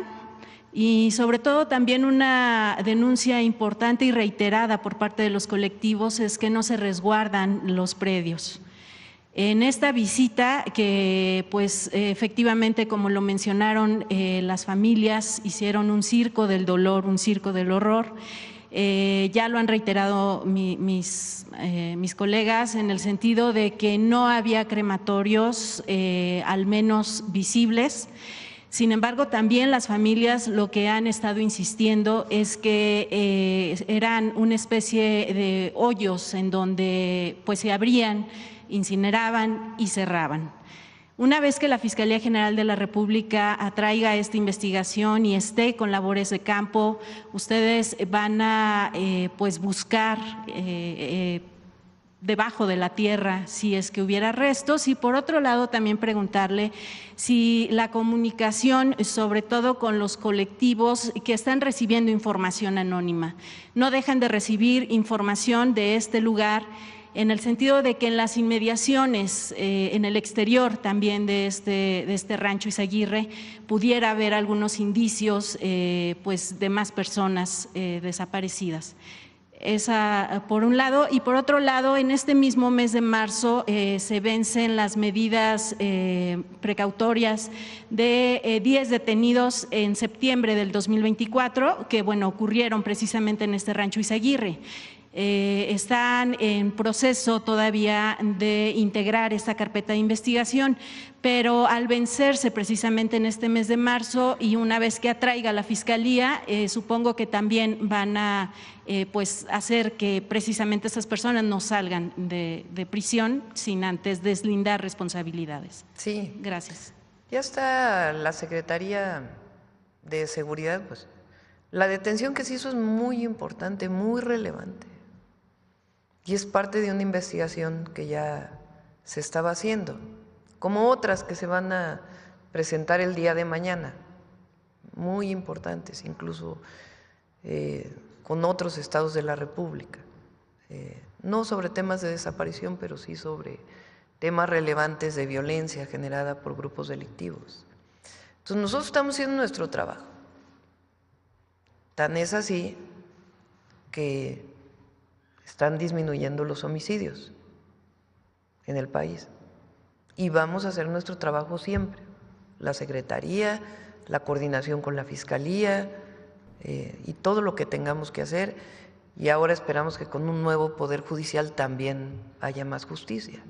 y sobre todo también una denuncia importante y reiterada por parte de los colectivos es que no se resguardan los predios. En esta visita que efectivamente, como lo mencionaron, las familias hicieron un circo del dolor, un circo del horror. Ya lo han reiterado mis colegas, en el sentido de que no había crematorios, al menos visibles. Sin embargo, también las familias lo que han estado insistiendo es que eran una especie de hoyos en donde se abrían, incineraban y cerraban. Una vez que la Fiscalía General de la República atraiga esta investigación y esté con labores de campo, ustedes van a buscar debajo de la tierra si es que hubiera restos, y por otro lado también preguntarle si la comunicación, sobre todo con los colectivos que están recibiendo información anónima, no dejan de recibir información de este lugar en el sentido de que en las inmediaciones, en el exterior también de este rancho Izaguirre, pudiera haber algunos indicios pues de más personas desaparecidas. Esa por un lado, y por otro lado, en este mismo mes de marzo se vencen las medidas precautorias de 10 detenidos en septiembre del 2024, que bueno, ocurrieron precisamente en este rancho Izaguirre. Están en proceso todavía de integrar esta carpeta de investigación, pero al vencerse precisamente en este mes de marzo y una vez que atraiga la Fiscalía, supongo que también van a pues hacer que precisamente esas personas no salgan de prisión sin antes deslindar responsabilidades. Sí. Gracias. Ya está la Secretaría de Seguridad, pues la detención que se hizo es muy importante, muy relevante. Y es parte de una investigación que ya se estaba haciendo, como otras que se van a presentar el día de mañana, muy importantes, incluso con otros estados de la República. No sobre temas de desaparición, pero sí sobre temas relevantes de violencia generada por grupos delictivos. Entonces nosotros estamos haciendo nuestro trabajo. Tan es así que están disminuyendo los homicidios en el país. Y vamos a hacer nuestro trabajo siempre. La Secretaría, la coordinación con la Fiscalía y todo lo que tengamos que hacer. Y ahora esperamos que con un nuevo Poder Judicial también haya más justicia.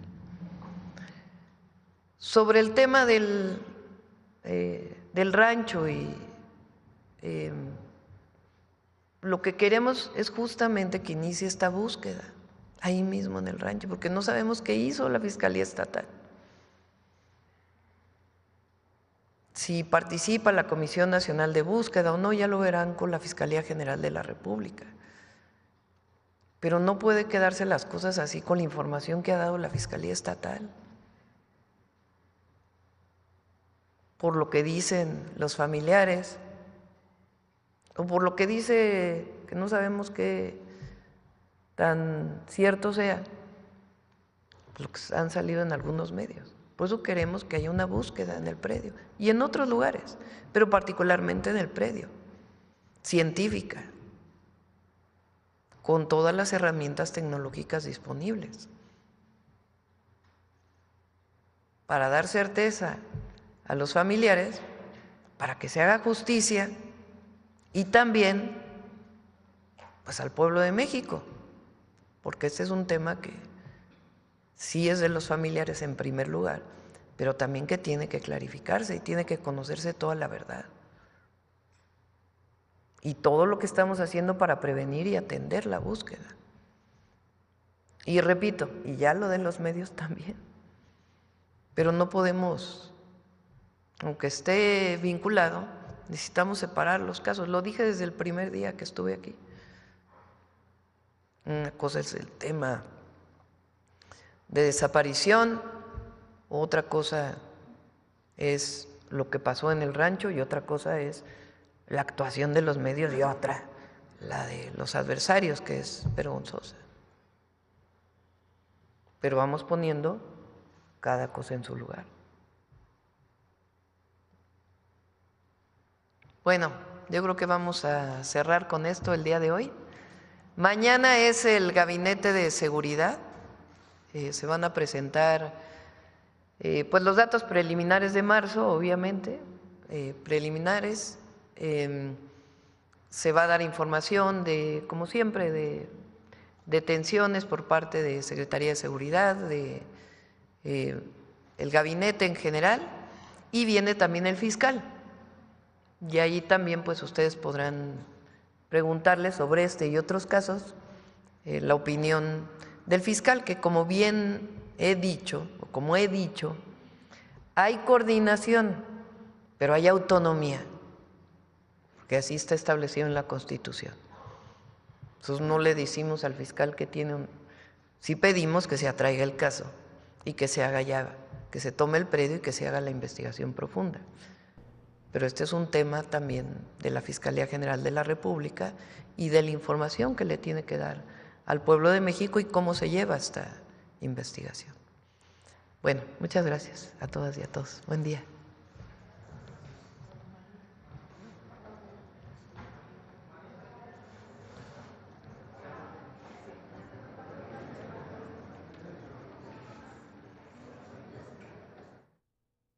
Sobre el tema del rancho y lo que queremos es justamente que inicie esta búsqueda ahí mismo en el rancho, porque no sabemos qué hizo la Fiscalía Estatal. Si participa la Comisión Nacional de Búsqueda o no, ya lo verán con la Fiscalía General de la República. Pero no puede quedarse las cosas así con la información que ha dado la Fiscalía Estatal. Por lo que dicen los familiares, o por lo que dice, que no sabemos qué tan cierto sea, lo que han salido en algunos medios. Por eso queremos que haya una búsqueda en el predio y en otros lugares, pero particularmente en el predio, científica, con todas las herramientas tecnológicas disponibles, para dar certeza a los familiares, para que se haga justicia y también pues al pueblo de México, porque este es un tema que sí es de los familiares en primer lugar, pero también que tiene que clarificarse y tiene que conocerse toda la verdad. Y todo lo que estamos haciendo para prevenir y atender la búsqueda. Y repito, y ya lo de los medios también, pero no podemos, aunque esté vinculado, necesitamos separar los casos. Lo dije desde el primer día que estuve aquí. Una cosa es el tema de desaparición, otra cosa es lo que pasó en el rancho y otra cosa es la actuación de los medios y otra, la de los adversarios, que es vergonzosa. Pero vamos poniendo cada cosa en su lugar. Bueno, yo creo que vamos a cerrar con esto el día de hoy. Mañana es el Gabinete de Seguridad. Se van a presentar pues los datos preliminares de marzo, obviamente, preliminares. Se va a dar información de, como siempre, de detenciones por parte de Secretaría de Seguridad, de el gabinete en general, y viene también el fiscal. Y ahí también pues ustedes podrán preguntarle sobre este y otros casos la opinión del fiscal, que como bien he dicho, o como he dicho, hay coordinación, pero hay autonomía, porque así está establecido en la Constitución. Entonces no le decimos al fiscal que tiene un… Sí pedimos que se atraiga el caso y que se haga ya, que se tome el predio y que se haga la investigación profunda. Pero este es un tema también de la Fiscalía General de la República y de la información que le tiene que dar al pueblo de México y cómo se lleva esta investigación. Bueno, muchas gracias a todas y a todos. Buen día.